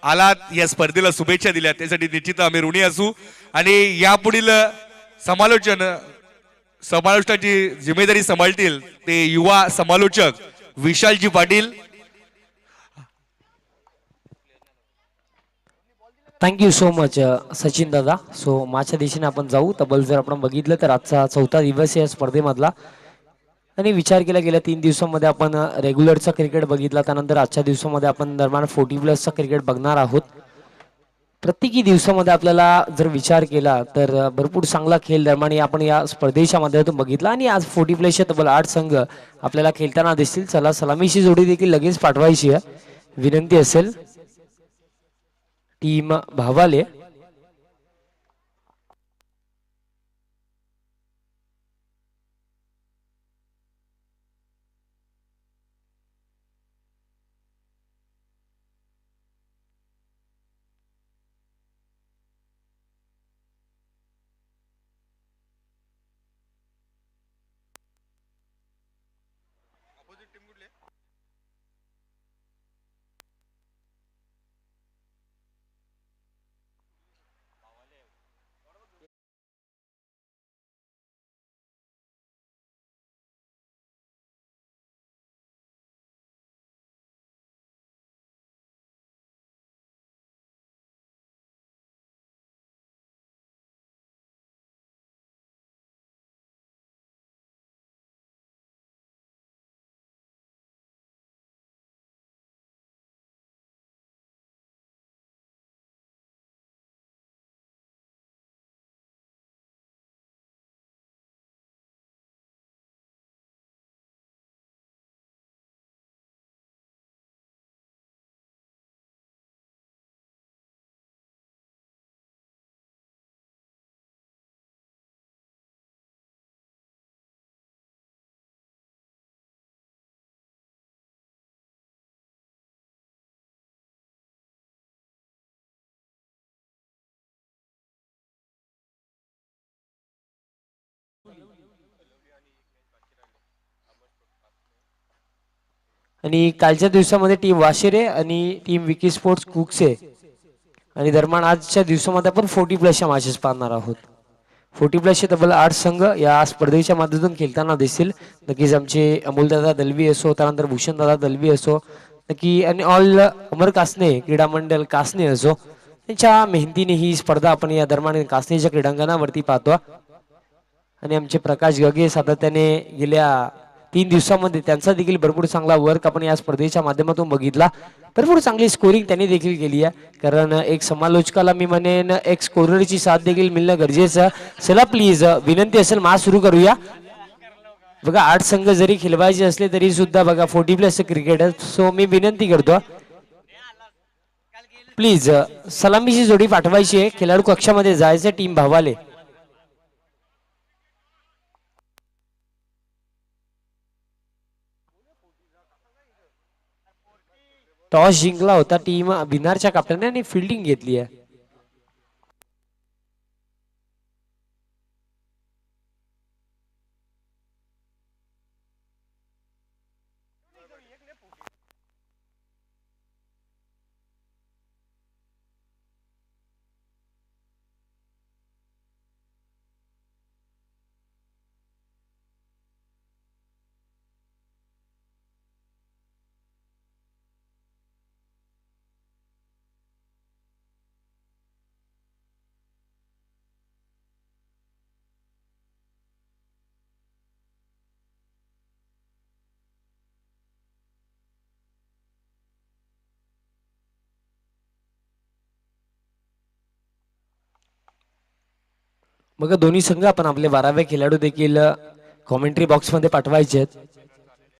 आलात या स्पर्धेला शुभेच्छा दिल्या त्यासाठी निश्चित आम्ही ऋणी असू. आणि यापुढील समालोचनाची जिम्मेदारी सांभाळतील ते युवा समालोचक विशालजी Patil. Thank you so much Sachin दादा. सो माझ्या दिशेने आपण जाऊ. तब्बल जर आपण बघितलं तर आजचा 4था दिवस आहे या स्पर्धेमधला. आणि विचार केला गेल्या 3 दिवसांमध्ये आपण रेग्युलरचा क्रिकेट बघितला, त्यानंतर आजच्या दिवसामध्ये आपण दरम्यान 40+ क्रिकेट बघणार आहोत. प्रत्येकी दिवसामध्ये आपल्याला जर विचार केला तर भरपूर चांगला खेळ दरम्यान आपण या स्पर्धेच्या माध्यमातून बघितला. आणि आज 40+ तब्बल 8 संघ आपल्याला खेळताना दिसतील. चला सलामीची जोडी देखील लगेच पाठवायची आहे. विनंती असेल टीम भावाले. आणि कालच्या दिवसामध्ये टीम वाशेरे आणि टीम विकी स्पोर्ट्स कुकसे आणि दरम्यान आजच्या दिवसामध्ये आपण 40+ मॅचेस पाहणार आहोत. 40+ तब्बल 8 संघ या स्पर्धेच्या माध्यमातून खेळताना दिसतील. नक्कीच आमचे अमोलदादा दलवी असो, त्यानंतर भूषणदादा दलवी असो, नक्की आणि ऑल अमर कासने क्रीडा मंडळ कासने असो, त्यांच्या मेहनतीने ही स्पर्धा आपण या दरम्यान कासनेच्या क्रीडांगणावरती पाहतो. आणि आमचे प्रकाश गगे सातत्याने गेल्या 3 दिवसांमध्ये त्यांचा देखील भरपूर चांगला वर्क आपण या स्पर्धेच्या माध्यमातून बघितला. भरपूर चांगली स्कोरिंग त्यांनी देखील केली आहे. कारण एक समालोचकाला मी म्हणेन एक स्कोररची साथ देखील मिळणं गरजेचं. चला प्लीज विनंती असेल मास सुरू करूया. बघा 8 संघ जरी खेळवायचे असले तरी सुद्धा बघा 40+ क्रिकेट आहे. सो मी विनंती करतो प्लीज सलामीची जोडी पाठवायची आहे. खेळाडू कक्षामध्ये जायचं टीम भावाले. टॉस जिंकला होता टीम भिनारच्या कॅप्टनने आणि फिल्डिंग घेतली आहे. मग दोन्ही संघ आपण आपले 12वे खेळाडू देखील कॉमेंट्री बॉक्स मध्ये पाठवायचे आहेत.